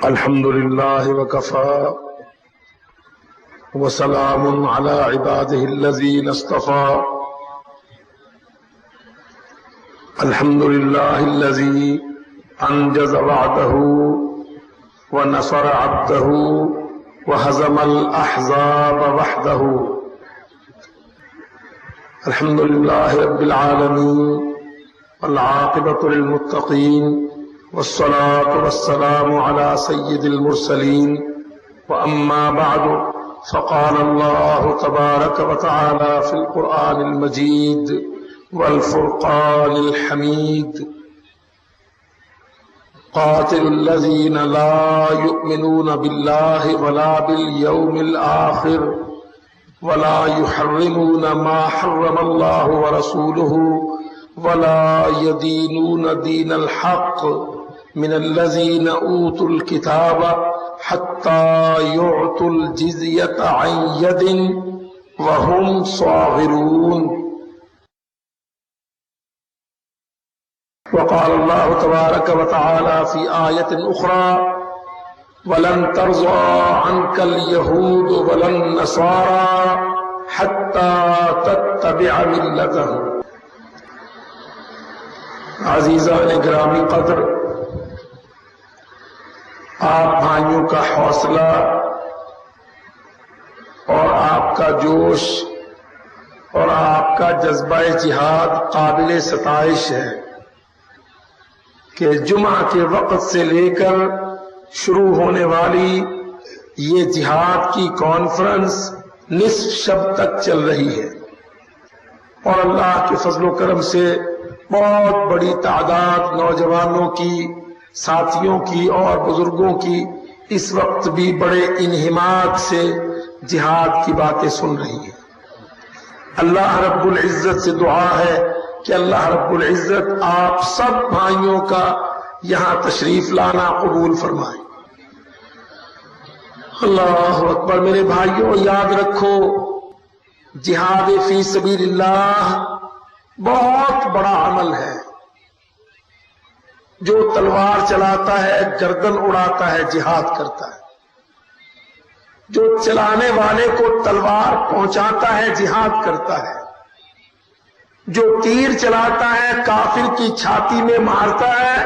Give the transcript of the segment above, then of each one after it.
الحمد لله وكفى وسلام على عباده الذين اصطفى. الحمد لله الذي أنجز وعده ونصر عبده وهزم الأحزاب وحده. الحمد لله رب العالمين والعاقبة للمتقين والصلاة والسلام على سيد المرسلين. وأما بعد فقال الله تبارك وتعالى في القرآن المجيد والفرقان الحميد: قاتل الذين لا يؤمنون بالله ولا باليوم الآخر ولا يحرمون ما حرم الله ورسوله ولا يدينون دين الحق من الذين أوتوا الكتاب حتى يعطوا الجزية عن يد وهم صاغرون. وقال الله تبارك وتعالى في آية أخرى: ولن ترضى عنك اليهود ولا النصارى حتى تتبع ملتهم. عزیزان گرامی قدر، آپ بھائیوں کا حوصلہ اور آپ کا جوش اور آپ کا جذبہ جہاد قابل ستائش ہے کہ جمعہ کے وقت سے لے کر شروع ہونے والی یہ جہاد کی کانفرنس نصف شب تک چل رہی ہے، اور اللہ کے فضل و کرم سے بہت بڑی تعداد نوجوانوں کی، ساتھیوں کی اور بزرگوں کی اس وقت بھی بڑے انہماک سے جہاد کی باتیں سن رہی ہے. اللہ رب العزت سے دعا ہے کہ اللہ رب العزت آپ سب بھائیوں کا یہاں تشریف لانا قبول فرمائے. اللہ اکبر. میرے بھائیوں، یاد رکھو، جہاد فی سبیل اللہ بہت بڑا عمل ہے. جو تلوار چلاتا ہے، گردن اڑاتا ہے، جہاد کرتا ہے. جو چلانے والے کو تلوار پہنچاتا ہے، جہاد کرتا ہے. جو تیر چلاتا ہے، کافر کی چھاتی میں مارتا ہے،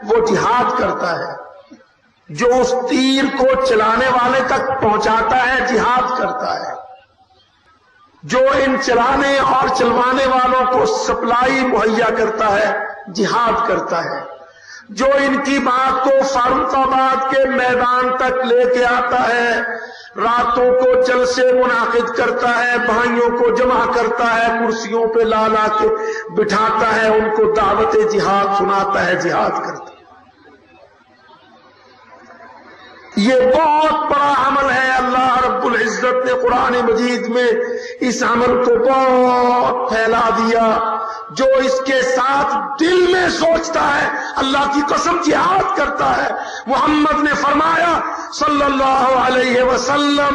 وہ جہاد کرتا ہے. جو اس تیر کو چلانے والے تک پہنچاتا ہے، جہاد کرتا ہے. جو ان چلانے اور چلوانے والوں کو سپلائی مہیا کرتا ہے، جہاد کرتا ہے. جو ان کی بات کو فاروق آباد کے میدان تک لے کے آتا ہے، راتوں کو جلسے منعقد کرتا ہے، بھائیوں کو جمع کرتا ہے، کرسیوں پہ لا لا کے بٹھاتا ہے، ان کو دعوت جہاد سناتا ہے، جہاد کرتا ہے. یہ بہت بڑا عمل ہے. اللہ رب العزت نے قرآن مجید میں اس عمل کو بہت پھیلا دیا. جو اس کے ساتھ دل میں سوچتا ہے، اللہ کی قسم جہاد کرتا ہے. محمد نے فرمایا صلی اللہ علیہ وسلم: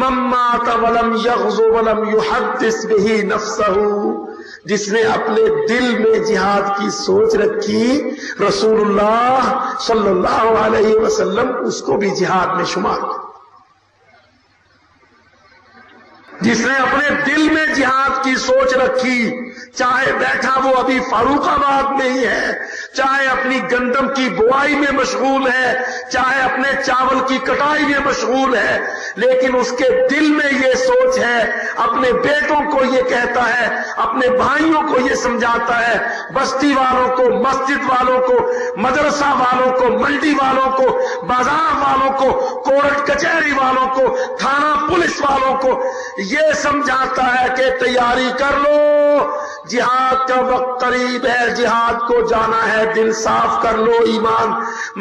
من مات ولم یغز ولم یحدث به نفسہ. جس نے اپنے دل میں جہاد کی سوچ رکھی، رسول اللہ صلی اللہ علیہ وسلم اس کو بھی جہاد میں شمار کر. جس نے اپنے دل میں جہاد کی سوچ رکھی، چاہے بیٹھا وہ ابھی فاروق آباد میں ہی ہے، چاہے اپنی گندم کی بوائی میں مشغول ہے، چاہے اپنے چاول کی کٹائی میں مشغول ہے، لیکن اس کے دل میں یہ سوچ ہے، اپنے بیٹوں کو یہ کہتا ہے، اپنے بھائیوں کو یہ سمجھاتا ہے، بستی والوں کو، مسجد والوں کو، مدرسہ والوں کو، منڈی والوں کو، بازار والوں کو، کورٹ کچہری والوں کو، تھانہ پولیس والوں کو یہ سمجھاتا ہے کہ تیاری کر لو، جہاد کا وقت قریب ہے، جہاد کو جانا ہے. دل صاف کر لو، ایمان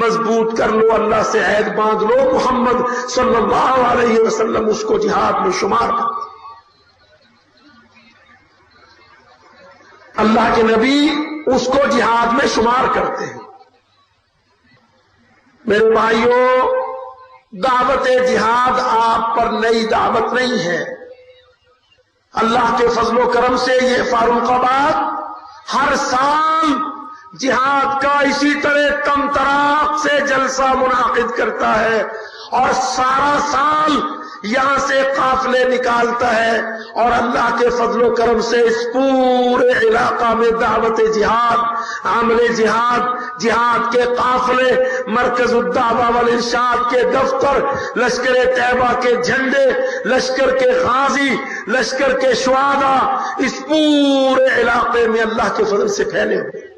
مضبوط کر لو، اللہ سے عہد باندھ لو. محمد صلی اللہ علیہ وسلم اس کو جہاد میں شمار کر. اللہ کے نبی اس کو جہاد میں شمار کرتے ہیں. میرے بھائیوں، دعوت جہاد آپ پر نئی دعوت نہیں ہے. اللہ کے فضل و کرم سے یہ فاروق آباد ہر سال جہاد کا اسی طرح کم تراق سے جلسہ منعقد کرتا ہے اور سارا سال یہاں سے قافلے نکالتا ہے، اور اللہ کے فضل و کرم سے اس پورے علاقہ میں دعوت جہاد، عمل جہاد، جہاد کے قافلے، مرکز الدعوہ والارشاد کے دفتر، لشکر طیبہ کے جھنڈے، لشکر کے غازی، لشکر کے شہداء اس پورے علاقے میں اللہ کے فضل سے پھیلے ہوئے۔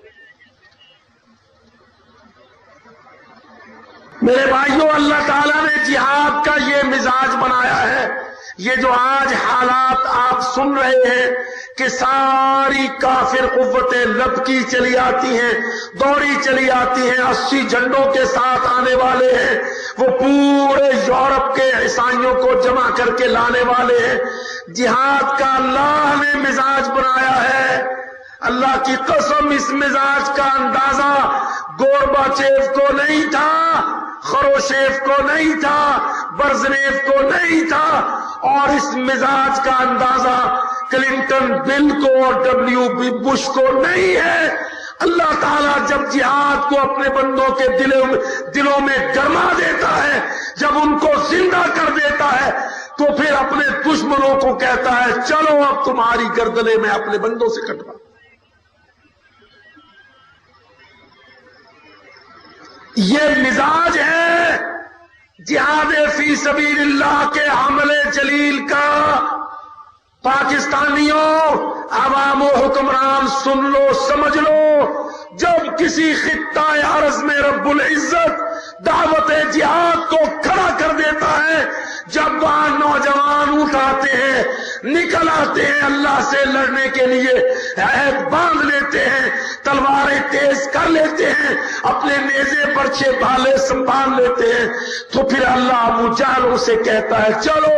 میرے بھائیوں، اللہ تعالیٰ نے جہاد کا یہ مزاج بنایا ہے۔ یہ جو آج حالات آپ سن رہے ہیں کہ ساری کافر قوتیں لپکی چلی آتی ہیں، دوڑی چلی آتی ہیں، 80 جھنڈوں کے ساتھ آنے والے ہیں، وہ پورے یورپ کے عیسائیوں کو جمع کر کے لانے والے ہیں۔ جہاد کا اللہ نے مزاج بنایا ہے۔ اللہ کی قسم اس مزاج کا اندازہ گورباچیف کو نہیں تھا، خروشیف کو نہیں تھا، برزنیف کو نہیں تھا، اور اس مزاج کا اندازہ کلنٹن بل کو اور بش کو نہیں ہے۔ اللہ تعالیٰ جب جہاد کو اپنے بندوں کے دلوں میں گرما دیتا ہے، جب ان کو زندہ کر دیتا ہے، تو پھر اپنے دشمنوں کو کہتا ہے چلو اب تمہاری گردنیں میں اپنے بندوں سے کٹوا۔ یہ مزاج ہے جہاد فی سبیل اللہ کے عمل جلیل کا۔ پاکستانیوں، عوام و حکمران سن لو، سمجھ لو، جب کسی خطہ ارض میں رب العزت دعوت جہاد کو کھڑا کر دیتا ہے، جب وہاں نوجوان اٹھاتے ہیں، نکل آتے ہیں اللہ سے لڑنے کے لیے، عہد باندھ لیتے ہیں، تلواریں تیز کر لیتے ہیں، اپنے نیزے برچھے بھالے سنبھال لیتے ہیں، تو پھر اللہ ابو جہلوں سے کہتا ہے چلو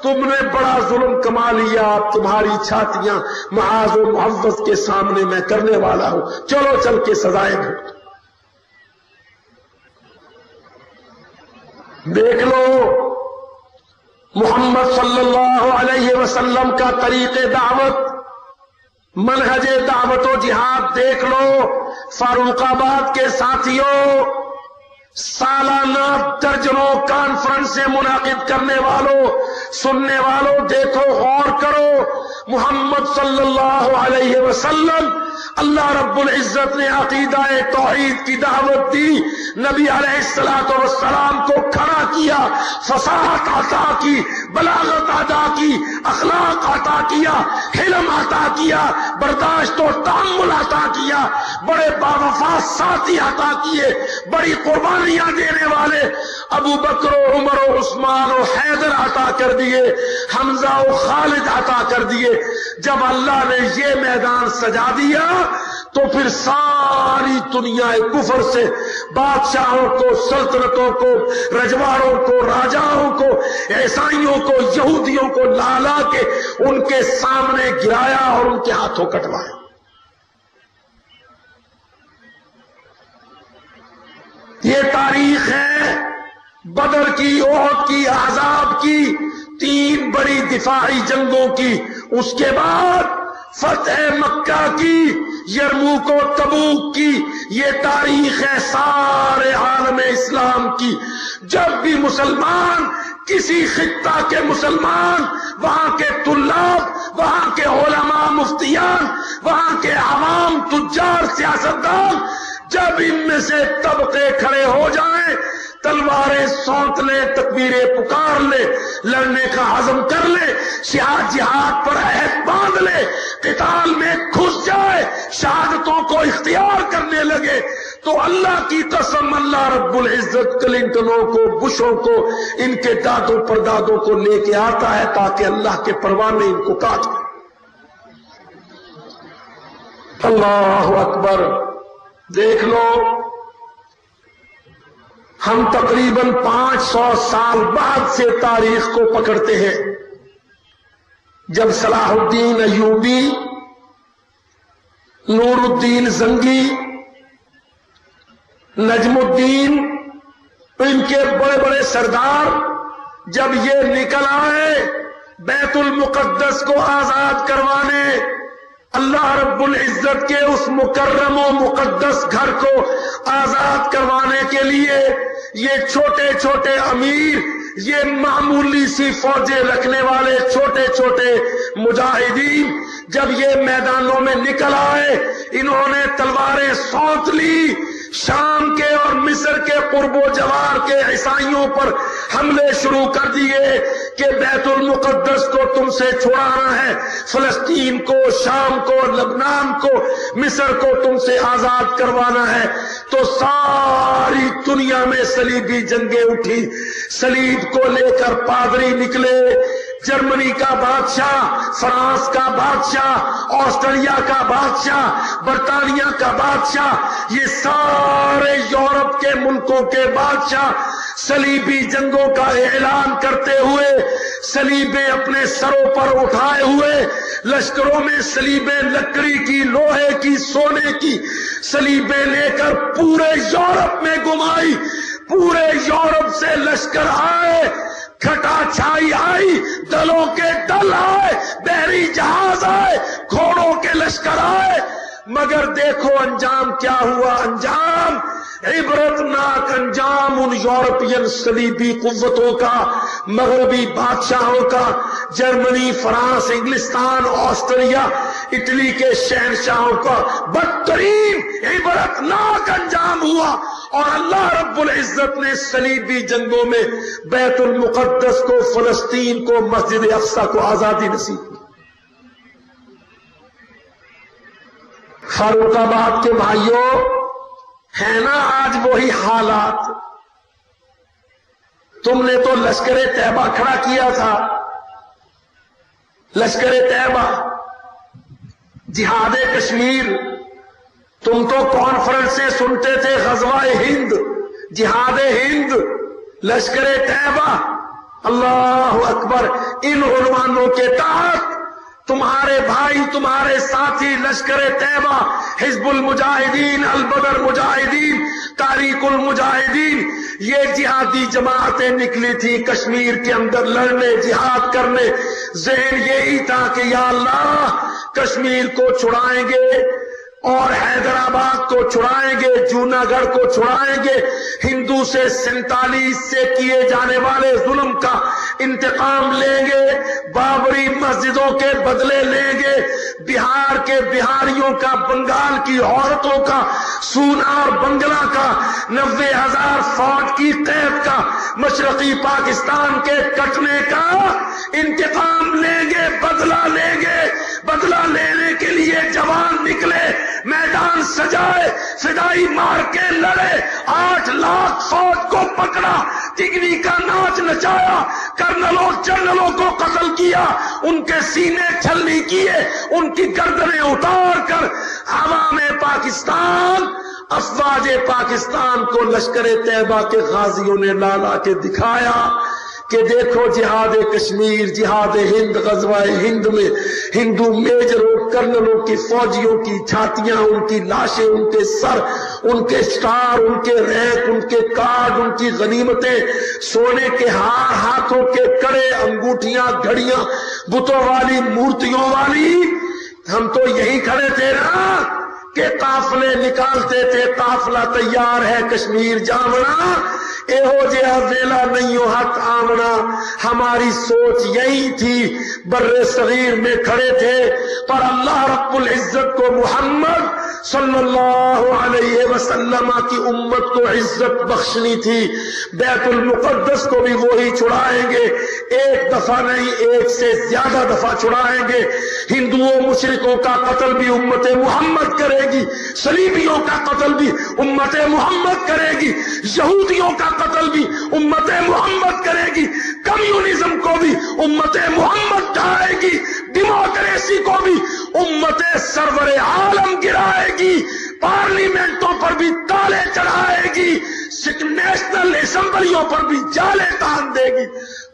تم نے بڑا ظلم کما لیا، اب تمہاری چھاتیاں معاذ و معوذ کے سامنے میں کرنے والا ہوں، چلو چل کے سزائیں بھگتو۔ دیکھ لو محمد صلی اللہ علیہ وسلم کا طریق دعوت، منہج دعوت و جہاد دیکھ لو۔ فاروق آباد کے ساتھیوں، سالانہ درجنوں کانفرنسیں منعقد کرنے والوں، سننے والوں، دیکھو غور کرو، محمد صلی اللہ علیہ وسلم، اللہ رب العزت نے عقیدہ توحید کی دعوت دی، نبی علیہ الصلوۃ والسلام کو کھڑا کیا، فصاحت عطا کی، بلاغت عطا کی، اخلاق عطا کیا، حلم عطا کیا، برداشت و تحمل عطا کیا، بڑے باوفا ساتھی عطا کیے، بڑی قربانیاں دینے والے ابو بکر و عمر و عثمان و حیدر عطا کر دیے، حمزہ و خالد عطا کر دیے۔ جب اللہ نے یہ میدان سجا دیا تو پھر ساری دنیا کفر سے بادشاہوں کو، سلطنتوں کو، رجواڑوں کو، راجاؤں کو، عیسائیوں کو، یہودیوں کو لا لا کے ان کے سامنے گرایا اور ان کے ہاتھوں کٹوایا۔ یہ تاریخ ہے بدر کی، احد کی، احزاب کی، 3 بڑی دفاعی جنگوں کی، اس کے بعد فتح مکہ کی، یرموک و تبوک کی۔ یہ تاریخ ہے سارے عالم اسلام کی۔ جب بھی مسلمان، کسی خطہ کے مسلمان، وہاں کے طلاب، وہاں کے علماء مفتیان، وہاں کے عوام، تجار، سیاستدان، جب ان میں سے طبقے کھڑے ہو جائیں، تلواریں سونت لے، تکبیریں پکار لے، لڑنے کا عزم کر لے، جہاد پر عہد باندھ لے، قتال میں گھس جائے، شہادتوں کو اختیار کرنے لگے، تو اللہ کی قسم اللہ رب العزت کلنٹنوں کو، بشوں کو، ان کے دادوں پردادوں کو لے کے آتا ہے تاکہ اللہ کے پروانے ان کو کاٹ دیں۔ اللہ اکبر۔ دیکھ لو، ہم تقریباً 500 سال بعد سے تاریخ کو پکڑتے ہیں، جب صلاح الدین ایوبی، نور الدین زنگی، نجم الدین، ان کے بڑے بڑے سردار جب یہ نکل آئے بیت المقدس کو آزاد کروانے، اللہ رب العزت کے اس مکرم و مقدس گھر کو آزاد کروانے کے لیے یہ چھوٹے چھوٹے امیر، یہ معمولی سی فوجیں رکھنے والے چھوٹے چھوٹے مجاہدین جب یہ میدانوں میں نکل آئے، انہوں نے تلواریں سونت لی، شام کے اور مصر کے قرب و جوار کے عیسائیوں پر حملے شروع کر دیے کہ بیت المقدس کو تم سے چھڑانا ہے، فلسطین کو، شام کو، لبنان کو، مصر کو تم سے آزاد کروانا ہے۔ تو ساری دنیا میں صلیبی جنگیں اٹھی، صلیب کو لے کر پادری نکلے، جرمنی کا بادشاہ، فرانس کا بادشاہ، آسٹریلیا کا بادشاہ، برطانیہ کا بادشاہ، یہ سارے یورپ کے ملکوں کے بادشاہ صلیبی جنگوں کا اعلان کرتے ہوئے، صلیبیں اپنے سروں پر اٹھائے ہوئے، لشکروں میں صلیبیں لکڑی کی، لوہے کی، سونے کی صلیبیں لے کر پورے یورپ میں گھمائی۔ پورے یورپ سے لشکر آئے، کھٹا چھائی آئی، دلوں کے دل آئے، بحری جہاز آئے، گھوڑوں کے لشکر آئے، مگر دیکھو انجام کیا ہوا۔ انجام عبرتناک انجام ان یورپین صلیبی قوتوں کا، مغربی بادشاہوں کا، جرمنی، فرانس، انگلستان، آسٹریا، اٹلی کے شہنشاہوں کا بدترین عبرتناک انجام ہوا۔ اور اللہ رب العزت نے صلیبی جنگوں میں بیت المقدس کو، فلسطین کو، مسجد اقصی کو آزادی نصیب کی۔ فاروق آباد کے بھائیوں، ہے نا آج وہی حالات؟ تم نے تو لشکر طیبہ کھڑا کیا تھا، لشکر طیبہ، جہاد کشمیر، تم تو کانفرنسیں سنتے تھے، غزوہ ہند، جہاد ہند، لشکر طیبہ، اللہ اکبر۔ ان عنوانوں کے تحت تمہارے بھائی، تمہارے ساتھی لشکر طیبہ، حزب المجاہدین، البدر مجاہدین، تحریک المجاہدین، یہ جہادی جماعتیں نکلی تھی کشمیر کے اندر لڑنے، جہاد کرنے۔ ذہن یہی تھا کہ یا اللہ کشمیر کو چھڑائیں گے اور حیدرآباد کو چھڑائیں گے، جوناگڑھ کو چھڑائیں گے، ہندو سے 47 سے کیے جانے والے ظلم کا انتقام لیں گے، بابری مسجدوں کے بدلے لیں گے، بہار کے بہاریوں کا، بنگال کی عورتوں کا، سونار بنگلہ کا، 90,000 فوج کی قید کا، مشرقی پاکستان کے کٹنے کا انتقام لیں گے، بدلہ لیں گے۔ بدلہ لینے کے لیے جوان نکلے، میدان سجائے، فدائی مار کے لڑے، 8 لاکھ فوج کو پکڑا، تگنی کا ناچ نچایا، کرنلوں جنرلوں کو قتل کیا، ان کے سینے چھلنی کیے، ان کی گردنیں اتار کر عوام پاکستان، افواج پاکستان کو لشکر طیبہ کے غازیوں نے لا لا کے دکھایا کہ دیکھو جہاد کشمیر، جہاد ہند، غزوہ ہند میں ہندو میجروں، کرنلوں کی، فوجیوں کی چھاتیاں، ان کی لاشیں، ان کے سر، ان کے سٹار، ان کے رینک، ان کے کارڈ، ان کی غنیمتیں، سونے کے ہار، ہاتھوں کے کڑے، انگوٹھیاں، گھڑیاں، بتوں والی، مورتیوں والی۔ ہم تو یہی کھڑے تھے نا کہ قافلے نکالتے تھے، قافلہ تیار ہے کشمیر جامنا، ایہو جہاں ویلا نہیں ہو حق آمنا۔ ہماری سوچ یہی تھی، بر صغیر میں کھڑے تھے، پر اللہ رب العزت کو، محمد صلی اللہ علیہ وسلم کی امت کو عزت بخشنی تھی۔ بیت المقدس کو بھی وہی چھڑائیں گے، ایک دفعہ نہیں، ایک سے زیادہ دفعہ چھڑائیں گے۔ ہندوؤں مشرکوں کا قتل بھی امت محمد کرے گی، صلیبیوں کا قتل بھی امت محمد کرے گی، یہودیوں کا قتل بھی امت محمد کرے گی، کمیونزم کو بھی امت محمد ڈھائے گی، ڈیموکریسی کو بھی امت سرور عالم گرائے گی، پارلیمنٹوں پر بھی تالے چڑھائے گی، نیشنل اسمبلیوں پر بھی جالے تان دے گی۔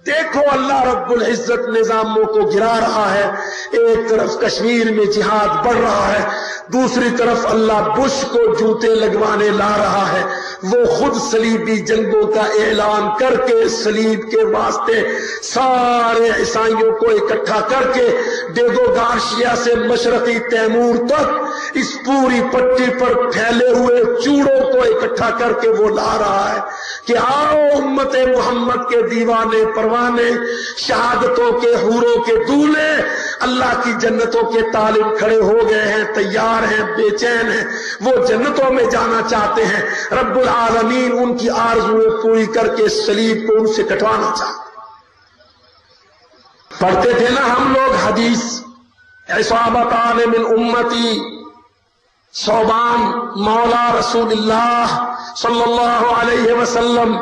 دیکھو اللہ رب العزت نظاموں کو گرا رہا ہے، ایک طرف کشمیر میں جہاد بڑھ رہا ہے، دوسری طرف اللہ بش کو جوتے لگوانے لا رہا ہے۔ وہ خود صلیبی جنگوں کا اعلان کر کے صلیب کے واسطے سارے عیسائیوں کو اکٹھا کر کے ڈیگو گارشیا سے مشرقی تیمور تک اس پوری پٹی پر پھیلے ہوئے چوڑوں کو اکٹھا کر کے وہ لا رہا ہے کہ آؤ امت محمد کے دیوانے پروانے، شہادتوں کے حوروں کے دولے، اللہ کی جنتوں کے طالب کھڑے ہو گئے ہیں، تیار ہیں، بے چین ہیں، وہ جنتوں میں جانا چاہتے ہیں۔ رب العالمین ان کی آرزویں پوری کر کے صلیب کو ان سے کٹوانا چاہتے۔ پڑھتے تھے نا ہم لوگ حدیث، عصابتان من امتی، صوبان مولا رسول اللہ صلی اللہ علیہ وسلم،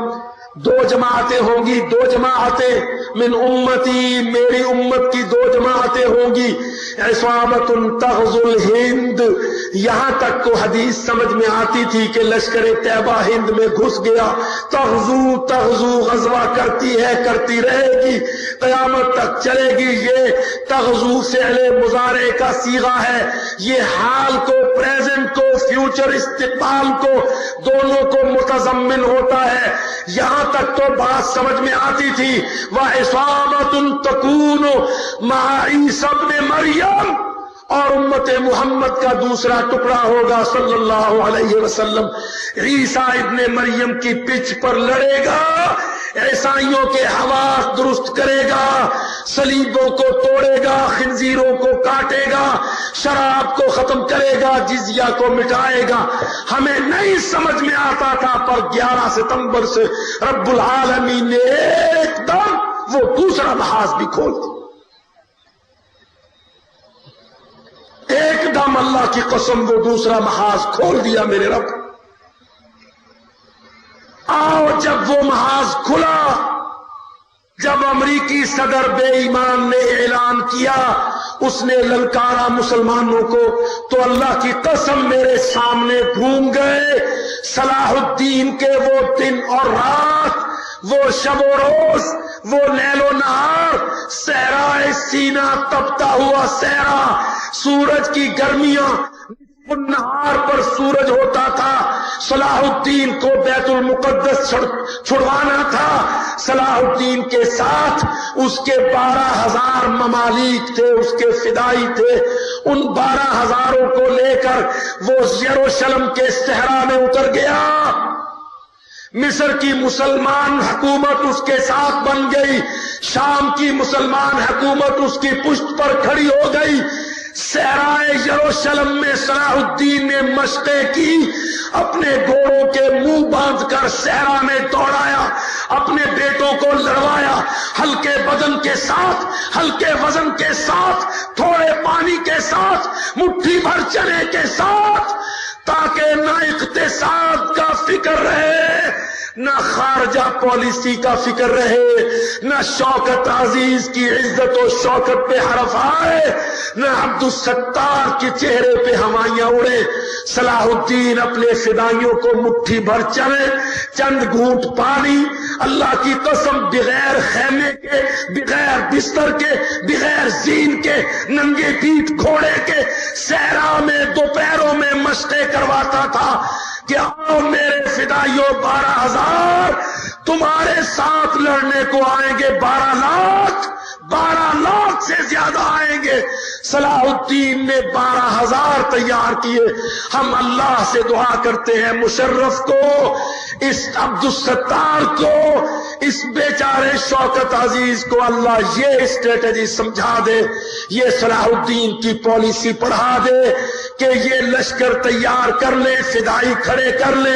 دو جماعتیں ہوں گی، دو جماعتیں من امتی، میری امت کی دو جماعتیں ہوں گی، عصابت تغزو الہند، یہاں تک کو حدیث سمجھ میں آتی تھی کہ لشکر طیبہ ہند میں گھس گیا، تغزو تغزو غزوہ کرتی ہے، کرتی رہے گی، قیامت تک چلے گی۔ یہ تغزو فعل مضارع کا صیغہ ہے، یہ حال کو، پریزنٹ کو، فیوچر استقبال کو، دونوں کو متضمن ہوتا ہے۔ یہاں تک تو بات سمجھ میں آتی تھی، وَعِصَابَةٌ تَكُونُ مَعَ عِيسَى ابْنِ مَرْيَمَ، اور امت محمد کا دوسرا ٹکڑا ہوگا صلی اللہ علیہ وسلم، عیسیٰ ابن مریم کی پچ پر لڑے گا، عیسائیوں کے حواس درست کرے گا، صلیبوں کو توڑے گا، خنزیروں کو کاٹے گا، شراب کو ختم کرے گا، جزیہ کو مٹائے گا۔ ہمیں نہیں سمجھ میں آتا تھا، پر 11 ستمبر سے رب العالمین نے ایک دم وہ دوسرا محاذ بھی کھول دیا، ایک دم اللہ کی قسم وہ دوسرا محاذ کھول دیا میرے رب۔ آؤ جب وہ محاذ کھلا، جب امریکی صدر بے ایمان نے اعلان کیا، اس نے للکارا مسلمانوں کو، تو اللہ کی قسم میرے سامنے گھوم گئے صلاح الدین کے وہ دن اور رات، وہ شب و روز، وہ لیل و نہار، صحرائے سینا تپتا ہوا صحرا، سورج کی گرمیاں، نہار پر سورج ہوتا تھا، صلاح الدین کو بیت المقدس چھڑوانا تھا، صلاح الدین کے ساتھ اس کے 12,000 ممالک تھے، اس کے فدائی تھے، ان 12,000 کو لے کر وہ یروشلم کے صحرا میں اتر گیا۔ مصر کی مسلمان حکومت اس کے ساتھ بن گئی، شام کی مسلمان حکومت اس کی پشت پر کھڑی ہو گئی۔ صحرائے یروشلم میں صلاح الدین نے مشقیں کی، اپنے گھوڑوں کے منہ باندھ کر صحرا میں دوڑایا، اپنے بیٹوں کو لڑوایا، ہلکے بدن کے ساتھ، ہلکے وزن کے ساتھ، تھوڑے پانی کے ساتھ، مٹھی بھر چنے کے ساتھ، تاکہ نہ اقتصاد کا فکر رہے، نہ خارجہ پالیسی کا فکر رہے، نہ شوکت عزیز کی عزت و شوکت پہ حرف آئے، نہ عبد الستار کے چہرے پہ ہوائیاں اڑے۔ صلاح الدین اپنے فدائیوں کو مٹھی بھر چنے، چند گھونٹ پانی، اللہ کی قسم بغیر خیمے کے، بغیر بستر کے، بغیر زین کے، ننگے پیٹھ گھوڑے کے صحرا میں دوپہروں میں مشقیں کرواتا تھا کہ آؤ میرے فدائیوں، 12,000 تمہارے ساتھ لڑنے کو آئیں گے، 12 لاکھ 12 لاکھ سے زیادہ آئیں گے۔ صلاح الدین نے 12,000 تیار کیے۔ ہم اللہ سے دعا کرتے ہیں مشرف کو، اس عبد الستار کو، اس بیچارے شوکت عزیز کو اللہ یہ اسٹریٹجی سمجھا دے، یہ صلاح الدین کی پالیسی پڑھا دے کہ یہ لشکر تیار کر لے، فدائی کھڑے کر لے،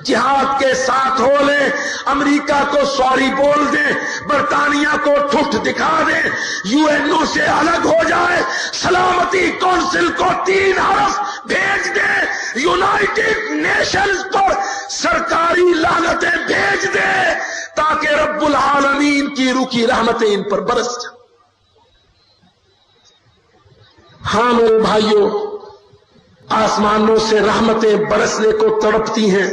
جہاد کے ساتھ ہو لے، امریکہ کو سوری بول دیں، برطانیہ کو ٹھٹ دکھا دیں، یو این او سے الگ ہو جائے، سلامتی کونسل کو 3 حرف بھیج دیں، یونائٹڈ نیشنز پر سرکاری لعنتیں بھیج دیں، تاکہ رب العالمین کی روکی رحمتیں ان پر برس جائیں۔ ہاں میرے بھائیوں، آسمانوں سے رحمتیں برسنے کو تڑپتی ہیں،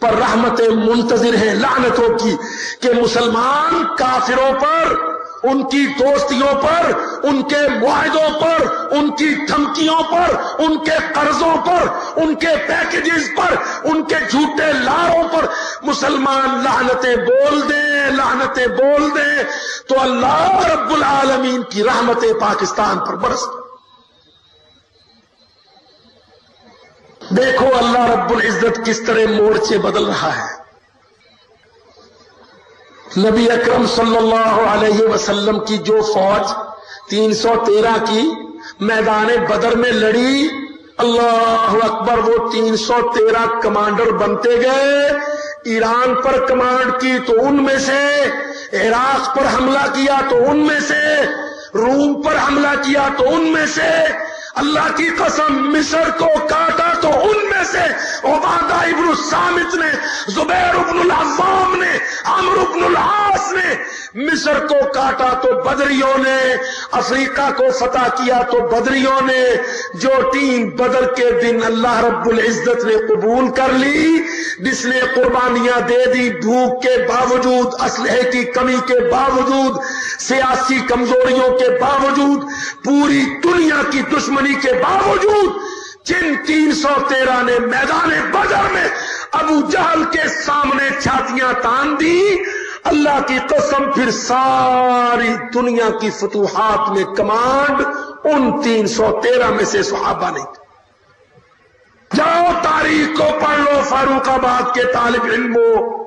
پر رحمتیں منتظر ہیں لعنتوں کی، کہ مسلمان کافروں پر ان کی دوستیوں پر، ان کے معاہدوں پر، ان کی دھمکیوں پر، ان کے قرضوں پر، ان کے پیکیجز پر، ان کے جھوٹے لاروں پر مسلمان لعنتیں بول دیں، لعنتیں بول دیں تو اللہ رب العالمین کی رحمتیں پاکستان پر برس دیں۔ دیکھو اللہ رب العزت کس طرح مورچے بدل رہا ہے۔ نبی اکرم صلی اللہ علیہ وسلم کی جو فوج 313 کی میدان بدر میں لڑی، اللہ اکبر، وہ 313 کمانڈر بنتے گئے۔ ایران پر کمانڈ کی تو ان میں سے، عراق پر حملہ کیا تو ان میں سے، روم پر حملہ کیا تو ان میں سے، اللہ کی قسم مصر کو کاٹا تو ان میں سے عبادہ ابن الصامت نے، زبیر ابن العوام نے، عمرو ابن العاص نے مصر کو کاٹا تو بدریوں نے، افریقہ کو فتح کیا تو بدریوں نے۔ جو ٹیم بدر کے دن اللہ رب العزت نے قبول کر لی، جس نے قربانیاں دے دی، بھوک کے باوجود، اسلحے کی کمی کے باوجود، سیاسی کمزوریوں کے باوجود، پوری دنیا کی دشمنی کے باوجود، جن 313 نے میدان بدر میں ابو جہل کے سامنے چھاتیاں تان دی، اللہ کی قسم پھر ساری دنیا کی فتوحات میں کمانڈ ان 313 میں سے صحابہ نہیں تھے۔ جاؤ تاریخ کو پڑھ لو، فاروق آباد کے طالب علموں،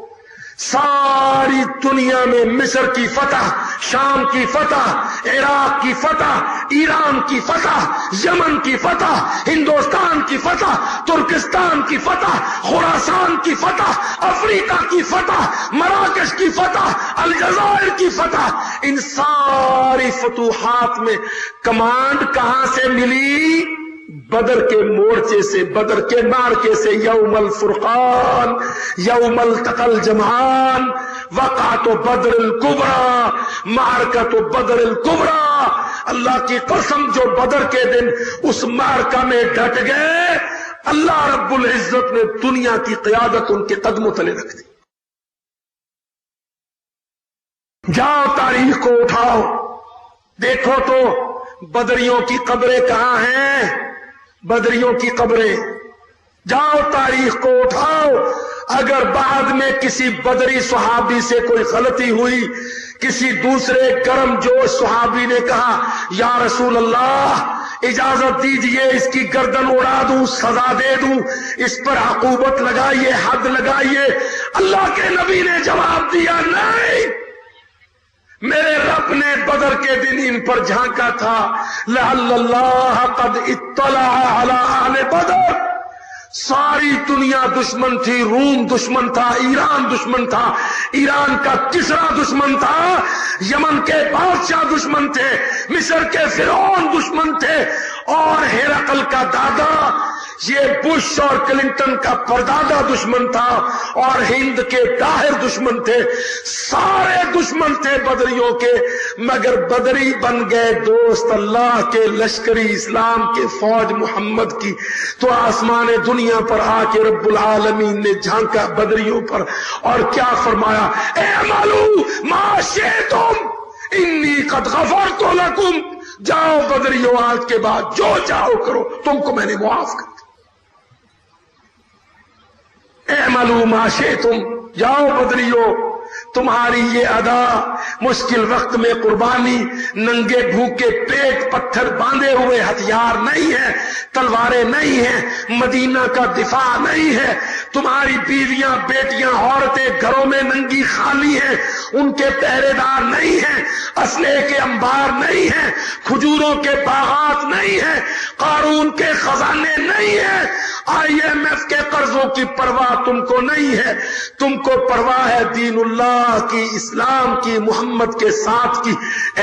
ساری دنیا میں مصر کی فتح، شام کی فتح، عراق کی فتح، ایران کی فتح، یمن کی فتح، ہندوستان کی فتح، ترکستان کی فتح، خراسان کی فتح، افریقہ کی فتح، مراکش کی فتح، الجزائر کی فتح، ان ساری فتوحات میں کمانڈ کہاں سے ملی؟ بدر کے مورچے سے، بدر کے مارکے سے۔ یوم الفرقان، یوم التقى الجمعان، وقعت بدر الکبریٰ، معرکۃ بدر الکبریٰ۔ اللہ کی قسم جو بدر کے دن اس معرکہ میں ڈٹ گئے، اللہ رب العزت نے دنیا کی قیادت ان کے قدموں تلے رکھ دی۔ جاؤ تاریخ کو اٹھاؤ، دیکھو تو بدریوں کی قبریں کہاں ہیں؟ بدریوں کی قبریں، جاؤ تاریخ کو اٹھاؤ۔ اگر بعد میں کسی بدری صحابی سے کوئی غلطی ہوئی، کسی دوسرے گرم جوش صحابی نے کہا یا رسول اللہ اجازت دیجئے اس کی گردن اڑا دوں، سزا دے دوں، اس پر عقوبت لگائیے، حد لگائیے، اللہ کے نبی نے جواب دیا نہیں، میرے رب نے بدر کے دن ان پر جھانکا تھا، لعل اللہ قد اطلع علی اہل بدر۔ ساری دنیا دشمن تھی، روم دشمن تھا، ایران دشمن تھا، ایران کا کسرا دشمن تھا، یمن کے بادشاہ دشمن تھے، مصر کے فرعون دشمن تھے، اور ہرقل کا دادا یہ بش اور کلنٹن کا پردادا دشمن تھا، اور ہند کے طاہر دشمن تھے، سارے دشمن تھے بدریوں کے، مگر بدری بن گئے دوست اللہ کے، لشکری اسلام کے، فوج محمد کی۔ تو آسمان دنیا پر آ کے رب العالمین نے جھانکا بدریوں پر اور کیا فرمایا؟ اعملوا ما شئتم انی قد غفرت لکم۔ جاؤ بدریوں، آج کے بعد جو چاہو کرو، تم کو میں نے معاف کر دیا۔ اعملوا ما شئتم، جاؤ بدریوں، تمہاری یہ ادا، مشکل وقت میں قربانی، ننگے بھوکے پیٹ، پتھر باندھے ہوئے، ہتھیار نہیں ہے، تلواریں نہیں ہیں، مدینہ کا دفاع نہیں ہے، تمہاری بیویاں، بیٹیاں، عورتیں گھروں میں ننگی خالی ہیں، ان کے پہرے دار نہیں ہیں، اسلحے کے انبار نہیں ہیں، کھجوروں کے باغات نہیں ہیں، قارون کے خزانے نہیں ہیں، IMF کے قرضوں کی پرواہ تم کو نہیں ہے، تم کو پرواہ ہے دین اللہ کی، اسلام کی، محمد کے ساتھ کی۔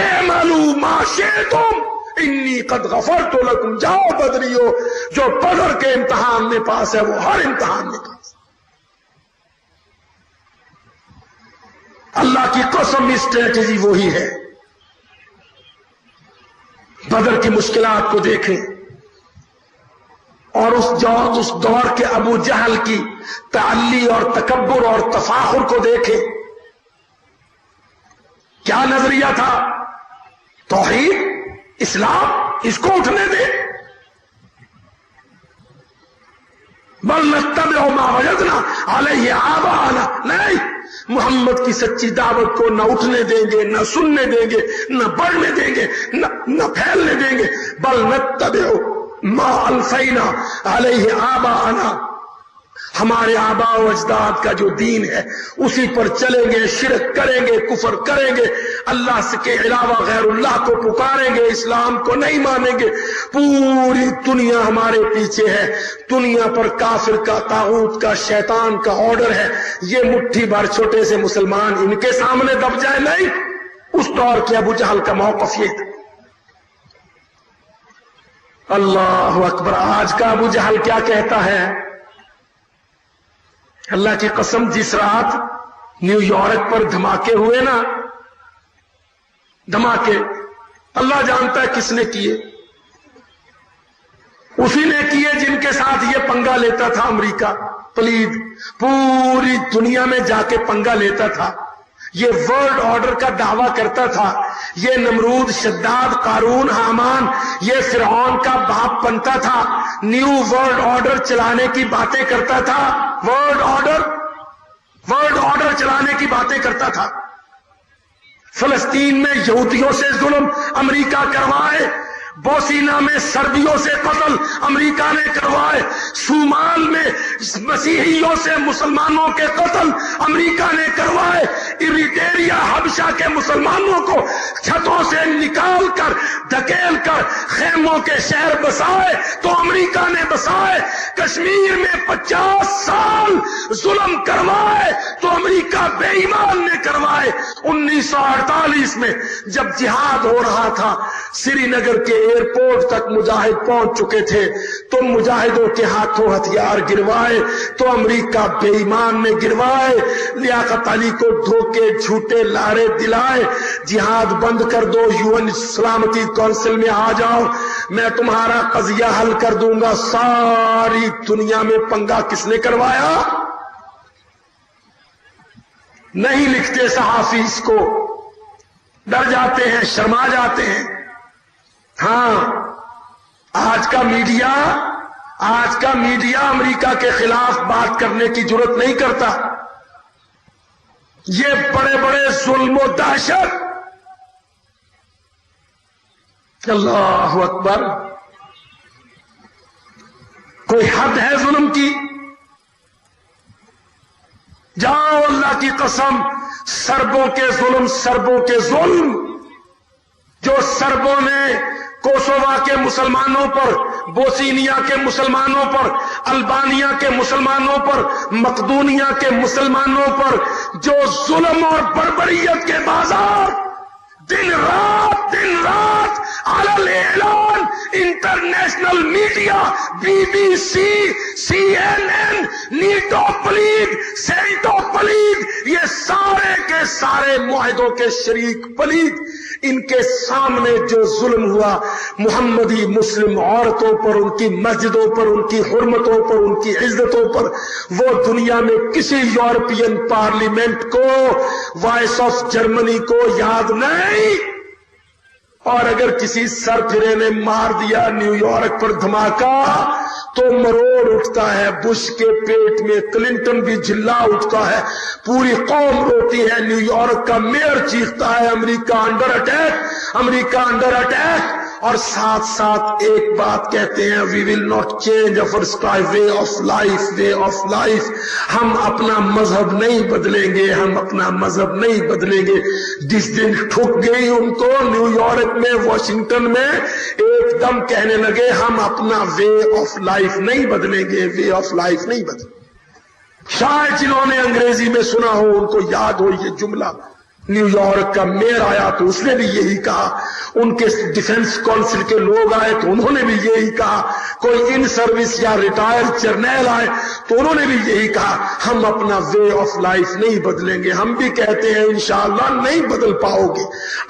اعملوا ما شئتم انی قد غفرت لکم۔ جاؤ بدریو، جو بدر کے امتحان میں پاس ہے وہ ہر امتحان میں پاس۔ اللہ کی قسم اسٹریٹجی وہی ہے۔ بدر کی مشکلات کو دیکھیں اور اس دور کے ابو جہل کی تعلی اور تکبر اور تفاخر کو دیکھیں، کیا نظریہ تھا؟ توحید اسلام اس کو اٹھنے دے. بل نتبع ما وجدنا علیہ آباءنا، نہیں، محمد کی سچی دعوت کو نہ اٹھنے دیں گے، نہ سننے دیں گے، نہ بڑھنے دیں گے، نہ پھیلنے دیں گے. بل نتبع ما الفینا علیہ آباءنا، ہمارے آباء و اجداد کا جو دین ہے اسی پر چلیں گے. شرک کریں گے، کفر کریں گے، اللہ کے علاوہ غیر اللہ کو پکاریں گے، اسلام کو نہیں مانیں گے. پوری دنیا ہمارے پیچھے ہے. دنیا پر کافر کا، طاغوت کا، شیطان کا آرڈر ہے. یہ مٹھی بھر چھوٹے سے مسلمان ان کے سامنے دب جائے، نہیں. اس دور کے ابو جہل کا موقف یہ تھا. اللہ اکبر. آج کا ابو جہل کیا کہتا ہے؟ اللہ کی قسم، جس رات نیو یارک پر دھماکے ہوئے نا، دھماکے اللہ جانتا ہے کس نے کیے. اسی نے کیے جن کے ساتھ یہ پنگا لیتا تھا امریکہ. پلید پوری دنیا میں جا کے پنگا لیتا تھا. یہ ورلڈ آرڈر کا دعویٰ کرتا تھا. یہ نمرود، شداد، قارون، حامان، یہ فرعون کا باپ بنتا تھا. نیو ورلڈ آرڈر چلانے کی باتیں کرتا تھا. ورلڈ آرڈر چلانے کی باتیں کرتا تھا. فلسطین میں یہودیوں سے ظلم امریکہ کروائے. بوسینا میں سربیوں سے قتل امریکہ نے کروائے. صومال میں مسیحیوں سے مسلمانوں کے قتل امریکہ نے کروائے. اریٹریا، حبشہ کے مسلمانوں کو چھتوں سے نکال کر، دھکیل کر خیموں کے شہر بسائے تو امریکہ نے بسائے. کشمیر میں 50 سال ظلم کروائے تو امریکہ بے ایمان نے کروائے. 1948 میں جب جہاد ہو رہا تھا، سری نگر کے ایئرپورٹ تک مجاہد پہنچ چکے تھے تو مجاہدوں کے ہاتھوں ہتھیار گروائے تو امریکہ بے ایمان نے گروائے. لیاقت علی کو دھوکے، جھوٹے لارے دلائے. جہاد بند کر دو، UN سلامتی کونسل میں آ جاؤ، میں تمہارا قضیہ حل کر دوں گا. ساری دنیا میں پنگا کس نے کروایا؟ نہیں لکھتے صحافی اس کو، ڈر جاتے ہیں، شرما جاتے ہیں. ہاں، آج کا میڈیا امریکہ کے خلاف بات کرنے کی جرت نہیں کرتا. یہ بڑے بڑے ظلم و دہشت. اللہ اکبر. کوئی حد ہے ظلم کی؟ جاؤ، اللہ کی قسم، سربوں کے ظلم جو سربوں نے کوسووا کے مسلمانوں پر، بوسینیا کے مسلمانوں پر، البانیا کے مسلمانوں پر، مقدونیہ کے مسلمانوں پر جو ظلم اور بربریت کے بازار دن رات علی الاعلان، international media, BBC، CNN، NATO پلید، سینٹو پلید، یہ سارے کے سارے معاہدوں کے شریک پلید، ان کے سامنے جو ظلم ہوا محمدی مسلم عورتوں پر، ان کی مسجدوں پر، ان کی حرمتوں پر، ان کی عزتوں پر، وہ دنیا میں کسی یورپین پارلیمنٹ کو، وائس آف جرمنی کو یاد نہیں. اور اگر کسی سر پھرے نے مار دیا نیو یارک پر دھماکہ تو مروڑ اٹھتا ہے. بش کے پیٹ میں کلنٹن بھی جھلا اٹھتا ہے. پوری قوم روتی ہے. نیو یارک کا میئر چیختا ہے امریکہ انڈر اٹیک، امریکہ انڈر اٹیک. اور ساتھ ساتھ ایک بات کہتے ہیں، وی ول ناٹ چینج اور وے آف لائف. ہم اپنا مذہب نہیں بدلیں گے، ہم اپنا مذہب نہیں بدلیں گے. جس دن ٹھک گئی ان کو نیو یارک میں، واشنگٹن میں، ایک دم کہنے لگے ہم اپنا وے آف لائف نہیں بدلیں گے، وے آف لائف نہیں بدلیں. شاید جنہوں نے انگریزی میں سنا ہو ان کو یاد ہو یہ جملہ. نیو یارک کا میئر آیا تو اس نے بھی یہی کہا، ان کے ڈیفنس کونسل کے لوگ آئے تو انہوں نے بھی یہی کہا، کوئی ان سروس یا ریٹائر جرنیل آئے تو انہوں نے بھی یہی کہا، ہم اپنا وے آف لائف نہیں بدلیں گے. ہم بھی کہتے ہیں انشاءاللہ نہیں بدل پاؤ گے،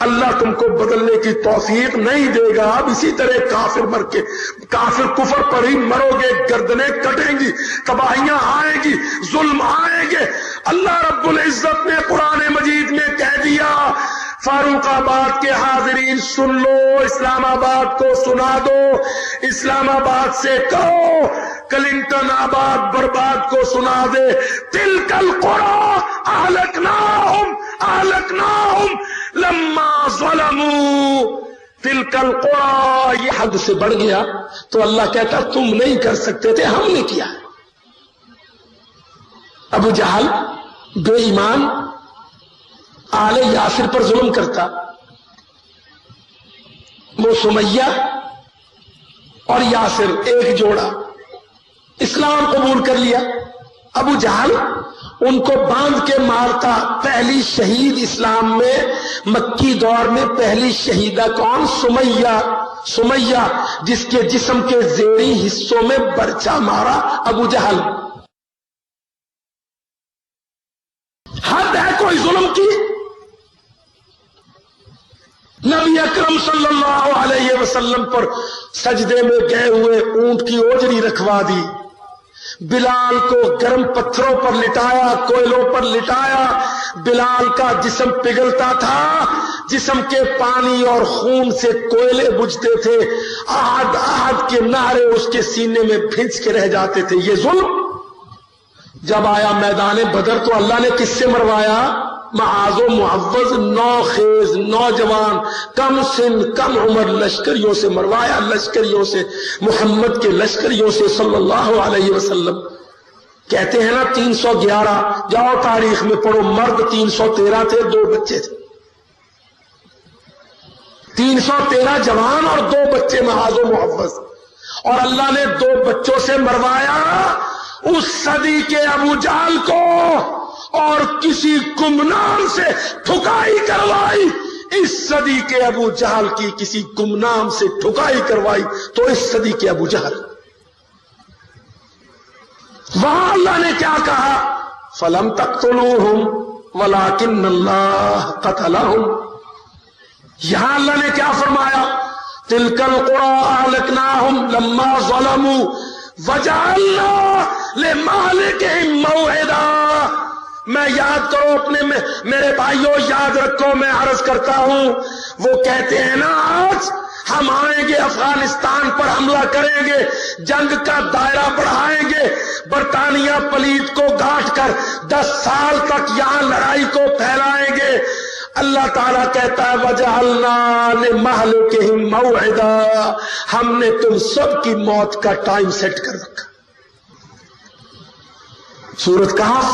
اللہ تم کو بدلنے کی توفیق نہیں دے گا. اب اسی طرح کافر کفر پر ہی مرو گے، گردنیں کٹیں گی، تباہیاں آئیں گی، ظلم آئیں گے. اللہ رب العزت نے قرآن مجید میں کہہ دیا فاروق آباد کے حاضرین سن لو، اسلام آباد کو سنا دو، اسلام آباد سے کہو کلنٹن آباد برباد کو سنا دے، تلک القری اہلکناہم لما ظلموا، تلک القری، یہ حد سے بڑھ گیا تو اللہ کہتا تم نہیں کر سکتے تھے، ہم نے کیا۔ ابو جہل بے ایمان آل یاسر پر ظلم کرتا، وہ سمیہ اور یاسر ایک جوڑا اسلام قبول کر لیا، ابو جہل ان کو باندھ کے مارتا۔ پہلی شہید اسلام میں مکی دور میں پہلی شہیدہ کون؟ سمیہ، جس کے جسم کے زیریں حصوں میں برچا مارا ابو جہل۔ حد ہے کوئی ظلم کی؟ نبی اکرم صلی اللہ علیہ وسلم پر سجدے میں گئے ہوئے اونٹ کی اوجری رکھوا دی، بلال کو گرم پتھروں پر لٹایا، کوئلوں پر لٹایا، بلال کا جسم پگھلتا تھا، جسم کے پانی اور خون سے کوئلے بجھتے تھے، احد احد کے نعرے اس کے سینے میں بھنس کے رہ جاتے تھے۔ یہ ظلم جب آیا میدان بدر تو اللہ نے کس سے مروایا؟ معاذ و معوض نوخیز نوجوان کم سن کم عمر لشکریوں سے مروایا، لشکریوں سے، محمد کے لشکریوں سے صلی اللہ علیہ وسلم۔ کہتے ہیں نا 311، جاؤ تاریخ میں پڑھو، مرد 313 تھے، 2 بچے تھے، 313 جوان اور 2 بچے معاذ و معوض، اور اللہ نے 2 بچوں سے مروایا اس صدی کے ابو جہل کو، اور کسی گمنام سے ٹھکائی کروائی، اس صدی کے ابو جہل کی کسی گمنام سے ٹھکائی کروائی تو اس صدی کے ابو جہل۔ وہاں اللہ نے کیا کہا؟ فَلَمْ تَقْتُلُوهُمْ وَلَكِنَّ اللَّهَ قَتَلَهُمْ۔ یہاں اللہ نے کیا فرمایا؟ تِلْكَ الْقُرَىٰ أَهْلَكْنَاهُمْ لَمَّا ظَلَمُوا وَجَعَلْنَا لِمَهْلِكِهِمْ مَوْعِدًا۔ میں یاد کرو اپنے میرے بھائیوں، یاد رکھو، میں عرض کرتا ہوں، وہ کہتے ہیں نا آج ہم آئیں گے افغانستان پر حملہ کریں گے، جنگ کا دائرہ بڑھائیں گے، برطانیہ پلیت کو گاٹھ کر 10 سال تک یہاں لڑائی کو پھیلائیں گے۔ اللہ تعالیٰ کہتا ہے وَجَعَلْنَا لِمَهْلِكِهِمْ مَوْعِدًا، ہم نے تم سب کی موت کا ٹائم سیٹ کر رکھا۔ سورۃ کہف،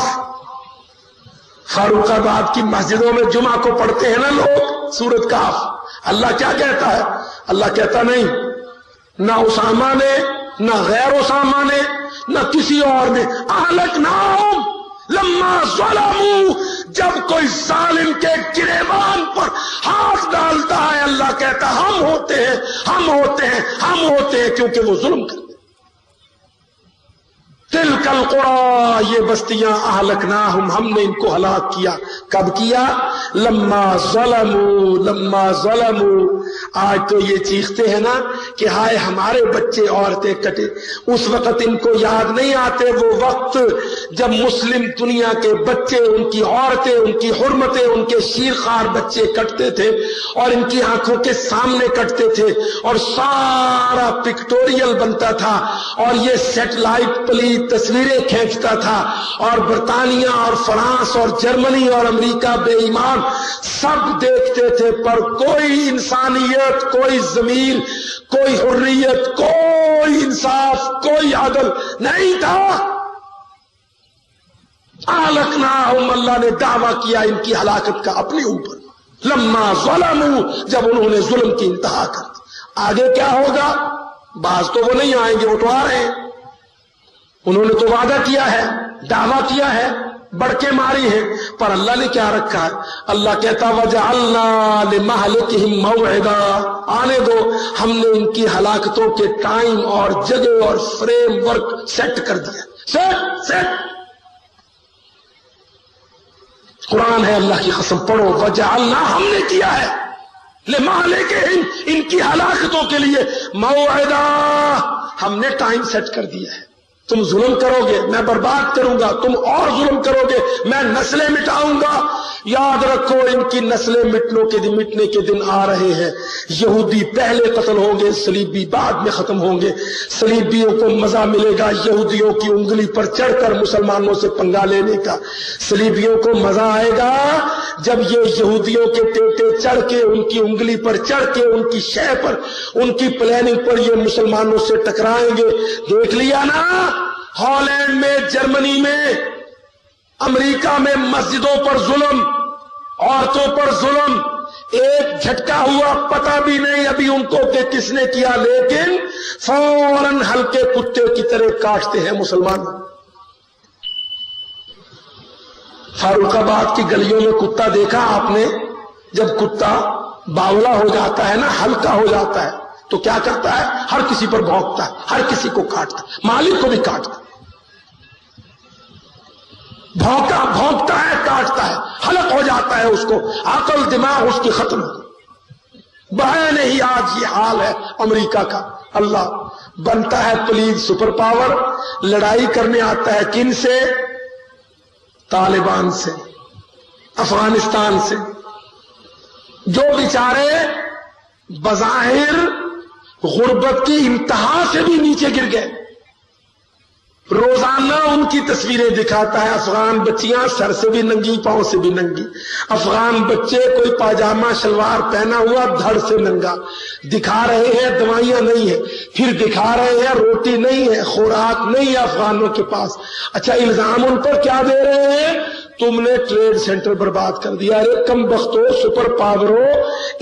فاروق آباد کی مسجدوں میں جمعہ کو پڑھتے ہیں نا لوگ سورۃ کہف، اللہ کیا کہتا ہے؟ اللہ کہتا نہیں، نہ اسامہ نے، نہ غیر اسامہ نے، نہ کسی اور نے، اہلکناہم لما ظلموا، جب کوئی ظالم کے گریبان پر ہاتھ ڈالتا ہے اللہ کہتا ہم ہوتے ہیں، ہم ہوتے ہیں، ہم ہوتے ہیں، کیونکہ وہ ظلم کرتے۔ تلک القری، یہ بستیاں، اہلکناہم، ہم نے ان کو ہلاک کیا۔ کب کیا؟ لما ظلموا۔ آج تو یہ چیختے ہیں نا کہ ہائے ہمارے بچے عورتیں کٹے، اس وقت ان کو یاد نہیں آتے وہ وقت جب مسلم دنیا کے بچے، ان کی عورتیں، ان کی حرمتیں، ان کے شیرخوار بچے کٹتے تھے اور ان کی آنکھوں کے سامنے کٹتے تھے، اور سارا پکٹوریل بنتا تھا، اور یہ سیٹلائٹ پلیت تصویریں کھینچتا تھا، اور برطانیہ اور فرانس اور جرمنی اور امریکہ بے ایمان سب دیکھتے تھے، پر کوئی انسانیت، کوئی ضمیر، کوئی حریت، کوئی انصاف، کوئی عدل نہیں تھا۔ اہلکناہم، اللہ نے دعویٰ کیا ان کی ہلاکت کا اپنے اوپر، لما ظلموا، جب انہوں نے ظلم کی انتہا کر دی۔ آگے کیا ہوگا؟ بعض تو وہ نہیں آئیں گے، وہ تو آ رہے ہیں، انہوں نے تو وعدہ کیا ہے، دعویٰ کیا ہے، بڑکے ماری ہے، پر اللہ نے کیا رکھا ہے؟ اللہ کہتا وَجَعَلْنَا لِمَهْلِكِهِمْ مَوْعِدًا، آنے دو، ہم نے ان کی ہلاکتوں کے ٹائم اور جگہ اور فریم ورک سیٹ کر دیا، سیٹ۔ قرآن ہے، اللہ کی قسم پڑھو، وَجَعَلْنَا، ہم نے کیا ہے، لِمَهْلِكِهِمْ، ان کی ہلاکتوں کے لیے، مَوْعِدًا، ہم نے ٹائم سیٹ کر دیا ہے۔ تم ظلم کرو گے میں برباد کروں گا، تم اور ظلم کرو گے میں نسلیں مٹاؤں گا۔ یاد رکھو ان کی نسلیں مٹنے کے دن آ رہے ہیں۔ یہودی پہلے قتل ہوں گے، صلیبی بعد میں ختم ہوں گے۔ صلیبیوں کو مزہ ملے گا یہودیوں کی انگلی پر چڑھ کر مسلمانوں سے پنگا لینے کا۔ صلیبیوں کو مزہ آئے گا جب یہ یہودیوں کے ٹیٹے چڑھ کے ان کی انگلی پر چڑھ کے ان کی شے پر ان کی پلاننگ پر یہ مسلمانوں سے ٹکرائیں گے۔ دیکھ لیا نا ہالینڈ میں، جرمنی میں، امریکہ میں مسجدوں پر ظلم، عورتوں پر ظلم، ایک جھٹکا ہوا پتہ بھی نہیں ابھی ان کو کہ کس نے کیا، لیکن فوراً ہلکے کتے کی طرح کاٹتے ہیں مسلمان۔ فاروق آباد کی گلیوں میں کتا دیکھا آپ نے؟ جب کتا باولا ہو جاتا ہے نا، ہلکا ہو جاتا ہے تو کیا کرتا ہے؟ ہر کسی پر بھونکتا ہے، ہر کسی کو کاٹتا ہے، مالک کو بھی کاٹتا ہے، بھونکتا ہے، کاٹتا ہے، ہلک ہو جاتا ہے، اس کو عقل دماغ اس کی ختم ہو۔ بہن ہی آج یہ حال ہے امریکہ کا۔ اللہ بنتا ہے پلیز سپر پاور، لڑائی کرنے آتا ہے کن سے؟ طالبان سے، افغانستان سے، جو بیچارے بظاہر غربت کی انتہا سے بھی نیچے گر گئے۔ روزانہ ان کی تصویریں دکھاتا ہے، افغان بچیاں سر سے بھی ننگی، پاؤں سے بھی ننگی، افغان بچے کوئی پاجامہ شلوار پہنا ہوا دھڑ سے ننگا، دکھا رہے ہیں دوائیاں نہیں ہیں، پھر دکھا رہے ہیں روٹی نہیں ہے، خوراک نہیں ہے افغانوں کے پاس۔ اچھا الزام ان پر کیا دے رہے ہیں؟ تم نے ٹریڈ سینٹر برباد کر دیا۔ ارے کم بختو، سپر پاورو،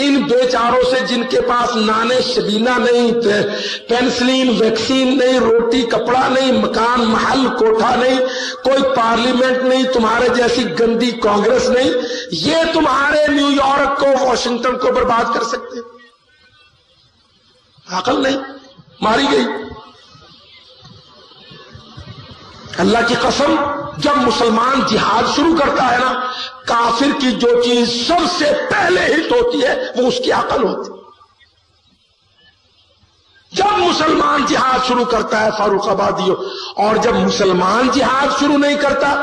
ان بیچاروں سے جن کے پاس نانے شبینہ نہیں، پینسلین ویکسین نہیں، روٹی کپڑا نہیں، مکان محل کوٹھا نہیں، کوئی پارلیمنٹ نہیں، تمہارے جیسی گندی کانگریس نہیں، یہ تمہارے نیو یارک کو، واشنگٹن کو برباد کر سکتے؟ عقل نہیں، ماری گئی۔ اللہ کی قسم جب مسلمان جہاد شروع کرتا ہے نا، کافر کی جو چیز سب سے پہلے ہٹ ہوتی ہے وہ اس کی عقل ہوتی ہے۔ جب مسلمان جہاد شروع کرتا ہے فاروق آبادیوں، اور جب مسلمان جہاد شروع نہیں کرتا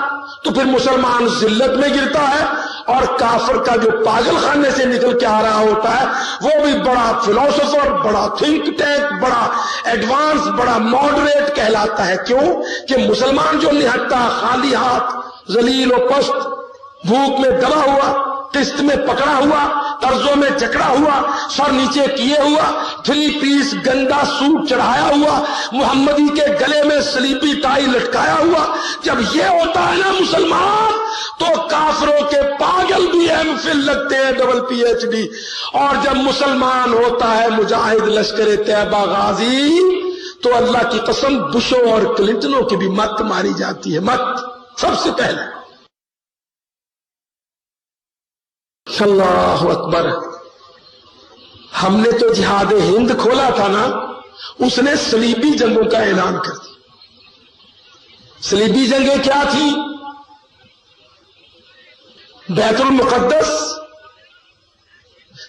تو پھر مسلمان ذلت میں گرتا ہے، اور کافر کا جو پاگل خانے سے نکل کے آ رہا ہوتا ہے وہ بھی بڑا فلاسفر، بڑا تھنک ٹینک، بڑا ایڈوانس، بڑا ماڈریٹ کہلاتا ہے۔ کیوں کہ مسلمان جو نہتا، خالی ہاتھ، ذلیل و پست، بھوک میں دبا ہوا، قسط میں پکڑا ہوا، قرضوں میں جکڑا ہوا، سر نیچے کیے ہوا، 3 پیس گندا سوٹ چڑھایا ہوا، محمدی کے گلے میں صلیبی ٹائی لٹکایا ہوا، جب یہ ہوتا ہے نا مسلمان، تو کافروں کے پاگل بھی ایم فل لگتے ہیں، ڈبل پی ایچ ڈی۔ اور جب مسلمان ہوتا ہے مجاہد لشکر طیبہ غازی، تو اللہ کی قسم بشوں اور کلنٹنوں کی بھی مت ماری جاتی ہے، مت سب سے پہلے۔ اللہ اکبر۔ ہم نے تو جہاد ہند کھولا تھا نا، اس نے صلیبی جنگوں کا اعلان کر دیا۔ صلیبی جنگیں کیا تھی؟ بیت المقدس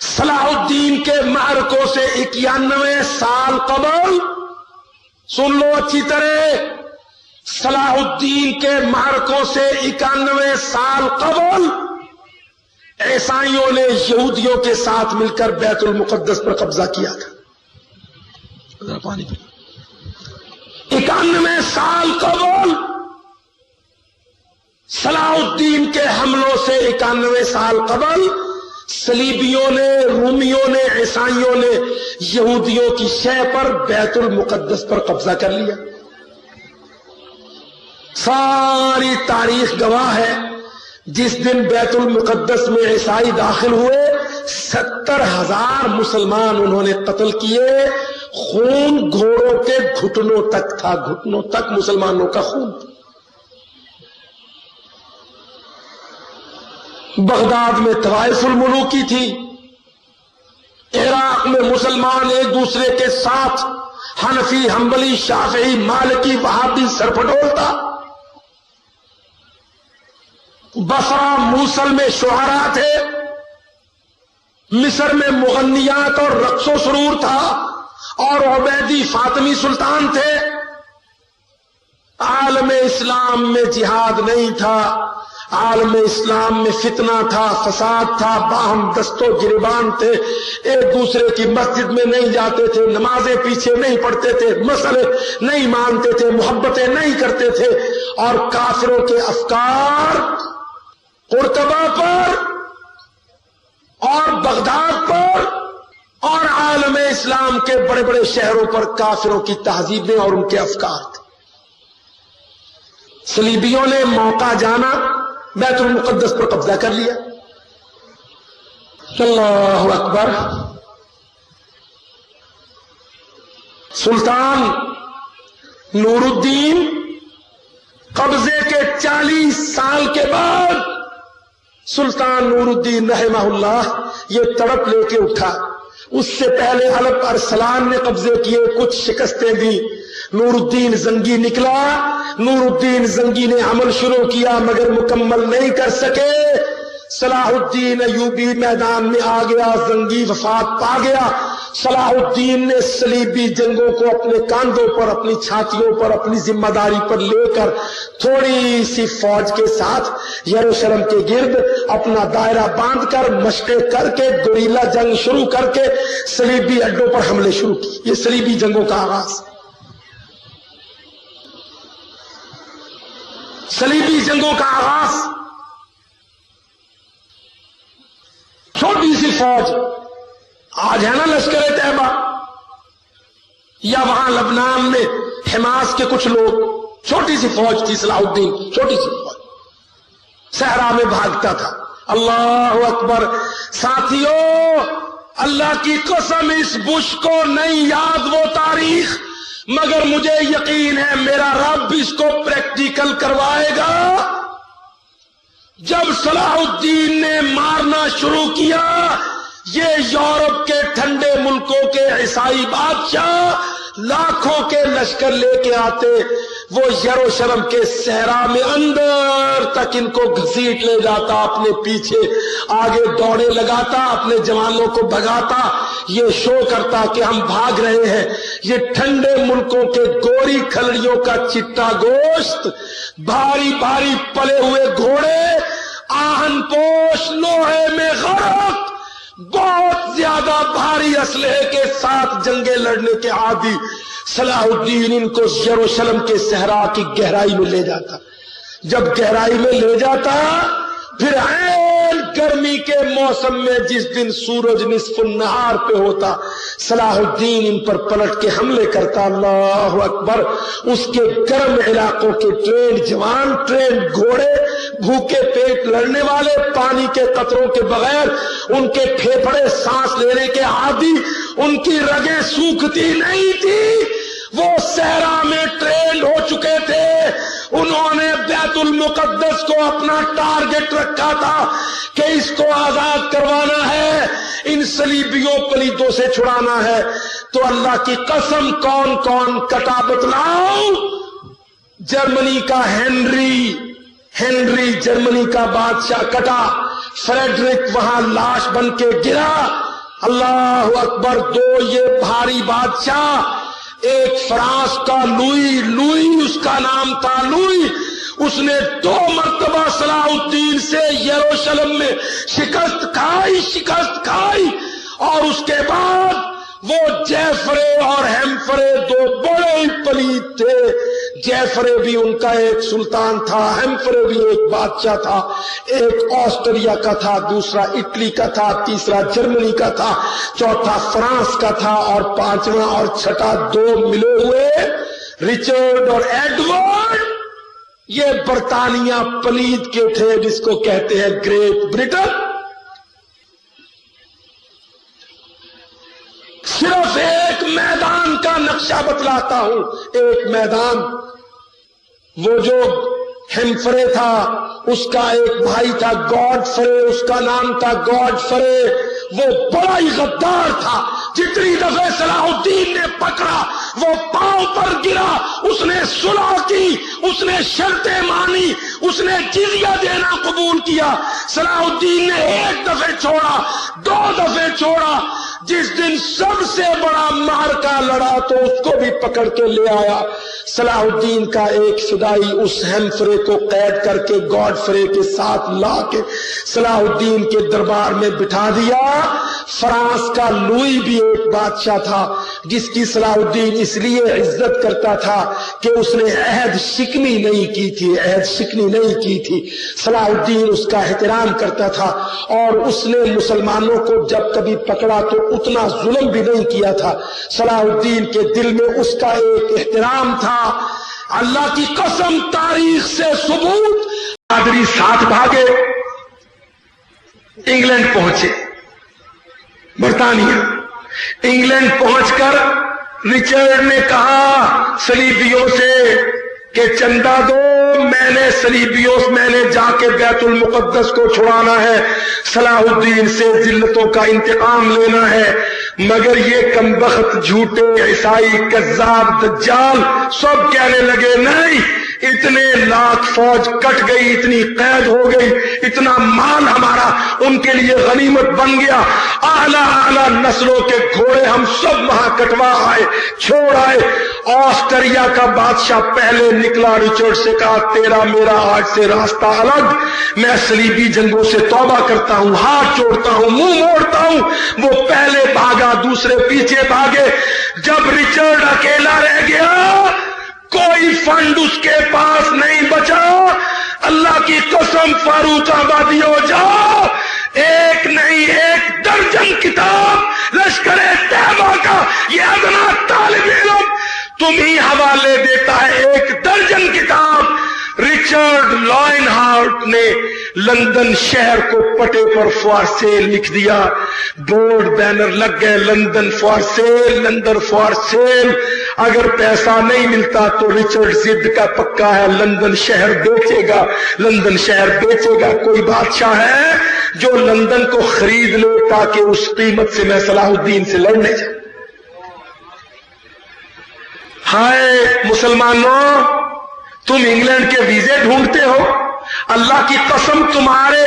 صلاح الدین کے معرکوں سے 91 سال قبل، سن لو اچھی طرح، صلاح الدین کے معرکوں سے 91 سال قبل عیسائیوں نے یہودیوں کے ساتھ مل کر بیت المقدس پر قبضہ کیا تھا۔ 91 سال قبل صلاح الدین کے حملوں سے 91 سال قبل صلیبیوں نے، رومیوں نے، عیسائیوں نے یہودیوں کی شے پر بیت المقدس پر قبضہ کر لیا۔ ساری تاریخ گواہ ہے، جس دن بیت المقدس میں عیسائی داخل ہوئے 70,000 مسلمان انہوں نے قتل کیے، خون گھوڑوں کے گھٹنوں تک تھا، گھٹنوں تک مسلمانوں کا خون۔ بغداد میں طوائف الملوکی تھی، عراق میں مسلمان ایک دوسرے کے ساتھ حنفی، حنبلی، شافعی، مالکی، وہابی سرپٹول تھا۔ بصرہ، موصل میں شعراء تھے، مصر میں مغنیات اور رقص و سرور تھا، اور عبیدی فاطمی سلطان تھے۔ عالم اسلام میں جہاد نہیں تھا، عالم اسلام میں فتنہ تھا، فساد تھا، باہم دست و گریبان تھے، ایک دوسرے کی مسجد میں نہیں جاتے تھے، نمازیں پیچھے نہیں پڑھتے تھے، مسئلے نہیں مانتے تھے، محبتیں نہیں کرتے تھے، اور کافروں کے افکار قرطبہ پر اور بغداد پر اور عالم اسلام کے بڑے بڑے شہروں پر کافروں کی تہذیبیں اور ان کے افکار تھے۔ صلیبیوں نے موقع جانا بیت المقدس پر قبضہ کر لیا۔ اللہ اکبر۔ سلطان نور الدین قبضے کے 40 سال کے بعد سلطان نور الدین رحمہ اللہ یہ تڑپ لے کے اٹھا۔ اس سے پہلے الپ ارسلان نے قبضے کیے، کچھ شکستیں دی، نور الدین زنگی نکلا، نور الدین زنگی نے عمل شروع کیا مگر مکمل نہیں کر سکے۔ صلاح الدین ایوبی میدان میں آ گیا، زنگی وفات پا گیا۔ صلاح الدین نے صلیبی جنگوں کو اپنے کاندھوں پر، اپنی چھاتیوں پر، اپنی ذمہ داری پر لے کر تھوڑی سی فوج کے ساتھ یروشلم کے گرد اپنا دائرہ باندھ کر مشقیں کر کے گوریلا جنگ شروع کر کے صلیبی اڈوں پر حملے شروع کی۔ یہ صلیبی جنگوں کا آغاز، صلیبی جنگوں کا آغاز۔ چھوٹی سی فوج، آج ہے نا لشکر طیبہ، یا وہاں لبنان میں حماس کے کچھ لوگ، چھوٹی سی فوج تھی صلاح الدین کی، چھوٹی سی فوج صحرا میں بھاگتا تھا۔ اللہ اکبر۔ ساتھیوں، اللہ کی قسم اس بش کو نہیں یاد وہ تاریخ، مگر مجھے یقین ہے میرا رب اس کو پریکٹیکل کروائے گا۔ جب صلاح الدین نے مارنا شروع کیا، یہ یورپ کے ٹھنڈے ملکوں کے عیسائی بادشاہ لاکھوں کے لشکر لے کے آتے، وہ یروشلم کے صحرا میں اندر تک ان کو گھسیٹ لے جاتا، اپنے پیچھے آگے دوڑے لگاتا، اپنے جوانوں کو بھگاتا، یہ شو کرتا کہ ہم بھاگ رہے ہیں۔ یہ ٹھنڈے ملکوں کے گوری کھلڑیوں کا چٹا گوشت، بھاری بھاری پلے ہوئے گھوڑے، آہن پوش، لوہے میں غرق، بہت زیادہ بھاری اسلحے کے ساتھ جنگیں لڑنے کے عادی صلاح الدین ان کو یروشلم کے صحرا کی گہرائی میں لے جاتا۔ جب گہرائی میں لے جاتا، پھر عین گرمی کے موسم میں جس دن سورج نصف النہار پہ ہوتا، صلاح الدین ان پر پلٹ کے حملے کرتا۔ اللہ اکبر۔ اس کے گرم علاقوں کے ٹرینڈ جوان، ٹرینڈ گھوڑے، بھوکے پیٹ لڑنے والے، پانی کے قطروں کے بغیر ان کے پھیپھڑے سانس لینے کے عادی، ان کی رگیں سوکھتی نہیں تھی، وہ صحرا میں ٹرینڈ ہو چکے تھے۔ انہوں نے بیت المقدس کو اپنا ٹارگٹ رکھا تھا کہ اس کو آزاد کروانا ہے، ان صلیبیوں پلیتوں سے چھڑانا ہے۔ تو اللہ کی قسم، کون کون کٹا بتلاؤ؟ جرمنی کا ہنری جرمنی کا بادشاہ کٹا، فریڈرک وہاں لاش بن کے گرا۔ اللہ اکبر۔ دو یہ بھاری بادشاہ، ایک فرانس کا لوئی اس کا نام تھا، لوئی، اس نے 2 مرتبہ صلاح الدین سے یروشلم میں شکست کھائی، اور اس کے بعد وہ جیفرے اور ہیمفرے 2 بڑے ہی پلیت تھے۔ جیفرے بھی ان کا ایک سلطان تھا، ہیمفرے بھی ایک بادشاہ تھا، ایک آسٹریا کا تھا، دوسرا اٹلی کا تھا، تیسرا جرمنی کا تھا، چوتھا فرانس کا تھا، اور 5واں اور 6واں 2 ملے ہوئے رچرڈ اور ایڈورڈ، یہ برطانیہ پلید کے تھے جس کو کہتے ہیں گریٹ برٹن۔ صرف ایک میدان کا نقشہ بتلاتا ہوں، ایک میدان۔ وہ جو ہیمفرے تھا، اس کا ایک بھائی تھا گاڈ فرے، اس کا نام تھا گاڈ فرے، وہ بڑا ہی غدار تھا۔ جتنی دفعہ صلاح الدین نے پکڑا وہ پاؤں پر گرا، اس نے صلح کی، اس نے شرطیں مانی، اس نے جزیہ دینا قبول کیا۔ صلاح الدین نے 1 دفعہ چھوڑا، 2 دفعہ چھوڑا، جس دن سب سے بڑا معرکہ لڑا تو اس کو بھی پکڑ کے لے آیا. صلاح الدین کا ایک فدائی اس ہیمفرے کو قید کر کے گاڈ فرے کے ساتھ لا کے صلاح الدین کے دربار میں بٹھا دیا. فرانس کا لوئی بھی ایک بادشاہ تھا جس کی صلاح الدین اس لیے عزت کرتا تھا کہ اس نے عہد شکنی نہیں کی تھی. صلاح الدین اس کا احترام کرتا تھا اور اس نے مسلمانوں کو جب کبھی پکڑا تو اتنا ظلم بھی نہیں کیا تھا. صلاح الدین کے دل میں اس کا ایک احترام تھا. اللہ کی قسم تاریخ سے ثبوت. پادری ساتھ بھاگے, انگلینڈ پہنچے, برطانیہ. انگلینڈ پہنچ کر رچرڈ نے کہا صلیبیوں سے کہ چندہ دو, میں نے جا کے بیت المقدس کو چھڑانا ہے, صلاح الدین سے ذلتوں کا انتقام لینا ہے. مگر یہ کمبخت جھوٹے عیسائی کذاب دجال سب کہنے لگے نہیں, اتنے لاکھ فوج کٹ گئی, اتنی قید ہو گئی, اتنا مال ہمارا ان کے لیے غنیمت بن گیا, اعلیٰ نسلوں کے گھوڑے ہم سب وہاں کٹوا آئے, چھوڑ آئے. آسٹریا کا بادشاہ پہلے نکلا, رچرڈ سے کہا تیرا میرا آج سے راستہ الگ, میں صلیبی جنگوں سے توبہ کرتا ہوں, ہاتھ جوڑتا ہوں, منہ موڑتا ہوں. وہ پہلے بھاگا, دوسرے پیچھے بھاگے. جب رچرڈ اکیلا رہ گیا, کوئی فنڈ اس کے پاس نہیں بچا. اللہ کی قسم فاروق آبادی ہو جاؤ, ایک نہیں 1 درجن کتاب لشکر طیبہ کا یہ ادنا طالب علم تمہیں حوالے دیتا ہے. 1 درجن کتاب رچرڈ لائن ہارٹ نے لندن شہر کو پٹے پر فار سیل لکھ دیا. بورڈ بینر لگ گئے, London for sale, London for sale. اگر پیسہ نہیں ملتا تو رچرڈ ضد کا پکا ہے, لندن شہر بیچے گا, لندن شہر بیچے گا. کوئی بادشاہ ہے جو لندن کو خرید لے تاکہ اس قیمت سے میں صلاح الدین سے لڑنے جاؤں. ہائے مسلمانوں, تم انگلینڈ کے ویزے ڈھونڈتے ہو. اللہ کی قسم تمہارے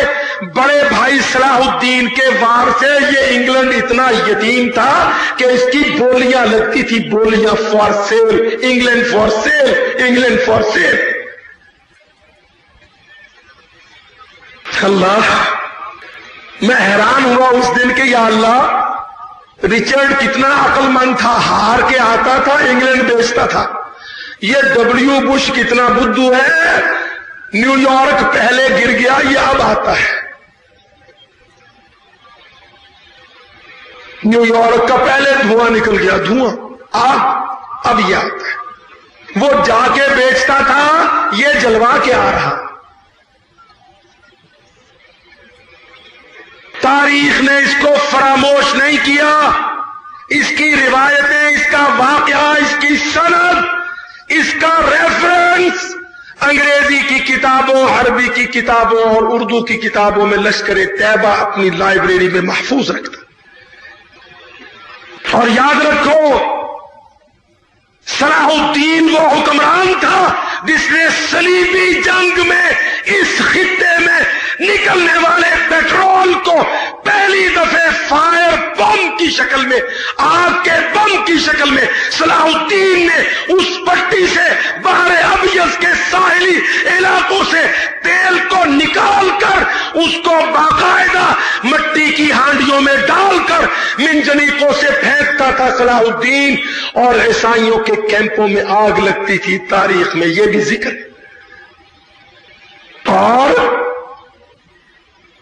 بڑے بھائی صلاح الدین کے وار سے یہ انگلینڈ اتنا یتیم تھا کہ اس کی بولیاں لگتی تھی, بولیاں for sale, England for sale, England for sale. Allah, میں حیران ہوا اس دن کہ یا اللہ رچرڈ کتنا عقل مند تھا, ہار کے آتا تھا, انگلینڈ بیچتا تھا. یہ ڈبلیو بش کتنا بدھو ہے, نیو یارک پہلے گر گیا, یہ اب آتا ہے. نیو یارک کا پہلے دھواں نکل گیا, دھواں آگ, اب یہ آتا ہے. وہ جا کے بیچتا تھا, یہ جلوا کے آ رہا. تاریخ نے اس کو فراموش نہیں کیا. اس کی روایتیں, اس کا واقعہ, اس کی سند, اس کا ریفرنس انگریزی کی کتابوں, عربی کی کتابوں اور اردو کی کتابوں میں لشکر طیبہ اپنی لائبریری میں محفوظ رکھتا. اور یاد رکھو, صلاح الدین وہ حکمران تھا جس نے صلیبی جنگ میں اس خطے میں نکلنے والے پیٹرول کو پہلی دفعہ فائر بم کی شکل میں, آگ کے بم کی شکل میں صلاح الدین نے اس پٹی سے بحر ابیض کے ساحلی علاقوں سے تیل کو نکال کر اس کو باقاعدہ مٹی کی ہانڈیوں میں ڈال کر منجنیقوں سے پھینکتا تھا صلاح الدین, اور عیسائیوں کے کیمپوں میں آگ لگتی تھی. تاریخ میں یہ بھی ذکر ہے. اور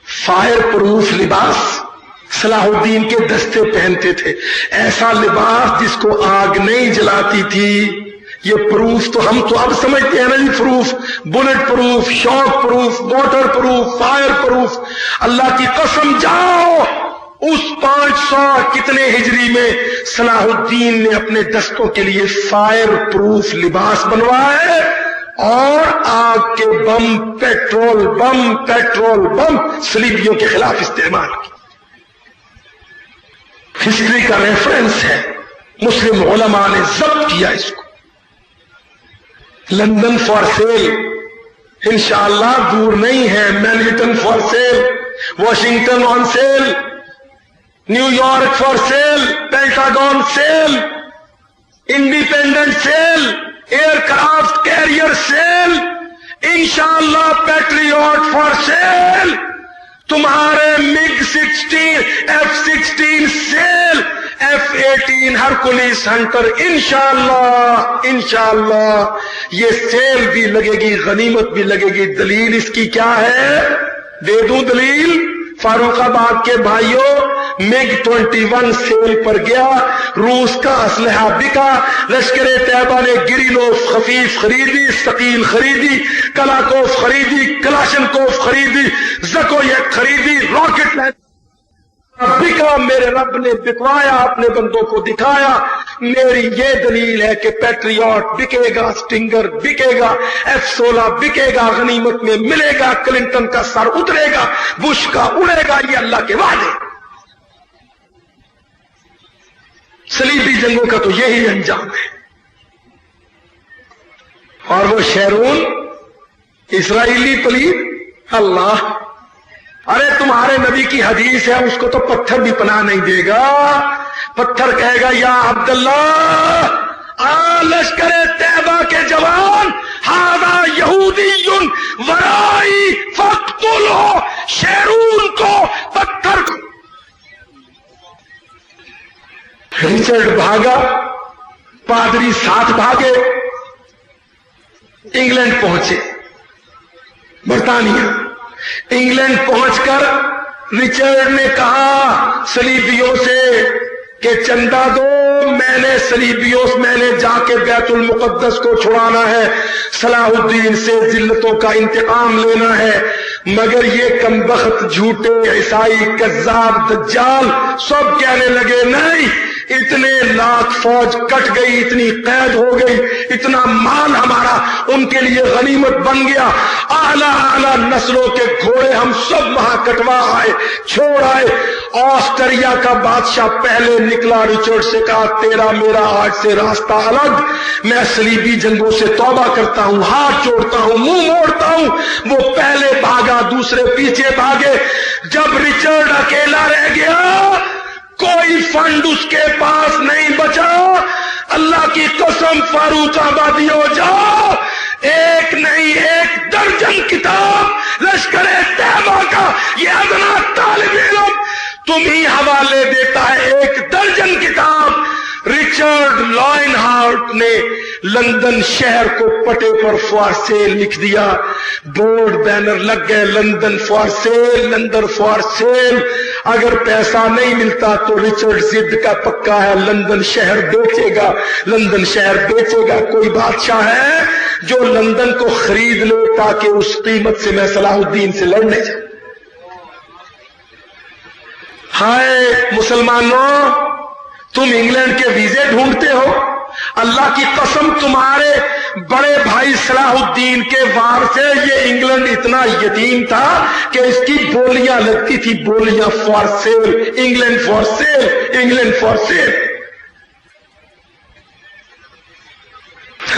فائر پروف لباس صلاح الدین کے دستے پہنتے تھے, ایسا لباس جس کو آگ نہیں جلاتی تھی. یہ پروف تو ہم تو اب سمجھتے ہیں نا جی, proof, bullet proof, shock proof, water proof, fire proof. Allah کی قسم جاؤ, اس 500 کتنے ہجری میں صلاح الدین نے اپنے دستوں کے لیے فائر پروف لباس بنوائے, اور آگ کے بم, پیٹرول بم صلیبیوں کے خلاف استعمال کی. ہسٹری کا ریفرنس ہے, مسلم علماء نے ضبط کیا اس کو. لندن فار سیل انشاءاللہ دور نہیں ہے, Manhattan for sale, Washington on sale, New York for sale, Pentagon sale, independent sale, aircraft carrier sale, انشاءاللہ پیٹریوٹ فار سیل، تمہارے MiG 16 F-16 sale, F-18 Hercules Hunter انشاءاللہ یہ سیل بھی لگے گی، غنیمت بھی لگے گی۔ دلیل اس کی کیا ہے؟ دے دوں دلیل؟ فاروق آباد کے بھائیوں، MiG 21 سیل پر گیا، روس کا اسلحہ بکا، لشکر طیبہ نے گریلوف خفیف خریدی، ثقیل خریدی، کلاکوف خریدی، کلاشنکوف خریدی، زکویک خریدی، راکٹ لینڈ بکا، میرے رب نے بکوایا، اپنے بندوں کو دکھایا۔ میری یہ دلیل ہے کہ پیٹریوٹ بکے گا، سٹنگر بکے گا، F-16 بکے گا، غنیمت میں ملے گا، کلنٹن کا سر اترے گا، بش کا اڑے گا، یہ اللہ کے وعدے۔ صلیبی جنگوں کا تو یہی انجام ہے۔ اور وہ شیرون اسرائیلی پلید، اللہ، ارے تمہارے نبی کی حدیث ہے، اس کو تو پتھر بھی پناہ نہیں دے گا۔ پتھر کہے گا یا عبداللہ، لشکر طیبہ کے جوان، ھذا یہودی ورائی فاقتلہ، شیرون کو پتھر کو۔ رچرڈ بھاگا، پادری ساتھ بھاگے، انگلینڈ پہنچے، برطانیہ۔ انگلینڈ پہنچ کر رچرڈ نے کہا صلیبیوں سے کہ چندہ دو، میں نے جا کے بیت المقدس کو چھڑانا ہے، صلاح الدین سے ذلتوں کا انتقام لینا ہے۔ مگر یہ کمبخت جھوٹے عیسائی کذاب دجال سب کہنے لگے نہیں، اتنے لاکھ فوج کٹ گئی، اتنی قید ہو گئی، اتنا مال ہمارا ان کے لیے غنیمت بن گیا، اعلیٰ نسلوں کے گھوڑے ہم سب وہاں کٹوا آئے، چھوڑ آئے۔ آسٹریا کا بادشاہ پہلے نکلا، رچرڈ سے کہا تیرا میرا آج سے راستہ الگ، میں صلیبی جنگوں سے توبہ کرتا ہوں، ہاتھ جوڑتا ہوں، منہ موڑتا ہوں۔ وہ پہلے بھاگا، دوسرے پیچھے بھاگے۔ جب رچرڈ اکیلا رہ گیا، کوئی فنڈ اس کے پاس نہیں بچا، اللہ کی قسم فاروق آبادی ہو جاؤ، ایک نہیں 1 درجن کتاب لشکر طیبہ کا یہ ادنا طالب علم تم ہی حوالے دیتا ہے، 1 درجن کتاب۔ رچرڈ لائن ہارٹ نے لندن شہر کو پٹے پر فار سیل لکھ دیا، بورڈ بینر لگ گئے، London for sale, London for sale. اگر پیسہ نہیں ملتا تو رچرڈ ضد کا پکا ہے، لندن شہر بیچے گا، لندن شہر بیچے گا۔ کوئی بادشاہ ہے جو لندن کو خرید لے تاکہ اس قیمت سے میں صلاح الدین سے لڑنے جاؤں؟ ہائے مسلمانوں، تم انگلینڈ کے ویزے ڈھونڈتے ہو، اللہ کی قسم تمہارے بڑے بھائی صلاح الدین کے وار سے یہ انگلینڈ اتنا یتیم تھا کہ اس کی بولیاں لگتی تھی، بولیاں for sale, England for sale, England for sale.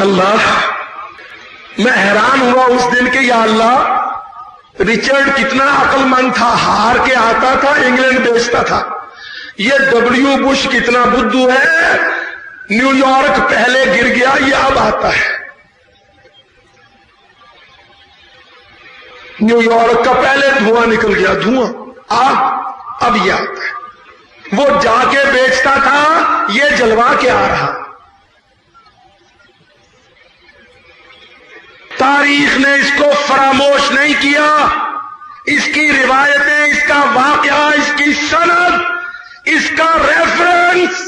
Allah, میں حیران ہوا اس دن کہ یا اللہ، رچرڈ کتنا عقل مند تھا، ہار کے آتا تھا، انگلینڈ بیچتا تھا۔ یہ ڈبلیو بش کتنا بدھو ہے، نیو یارک پہلے گر گیا، یہ اب آتا ہے۔ نیو یارک کا پہلے دھواں نکل گیا، دھواں، آگ، اب یہ آتا ہے۔ وہ جا کے بیچتا تھا، یہ جلوا کے آ رہا۔ تاریخ نے اس کو فراموش نہیں کیا، اس کی روایتیں، اس کا واقعہ، اس کی سند، اس کا ریفرنس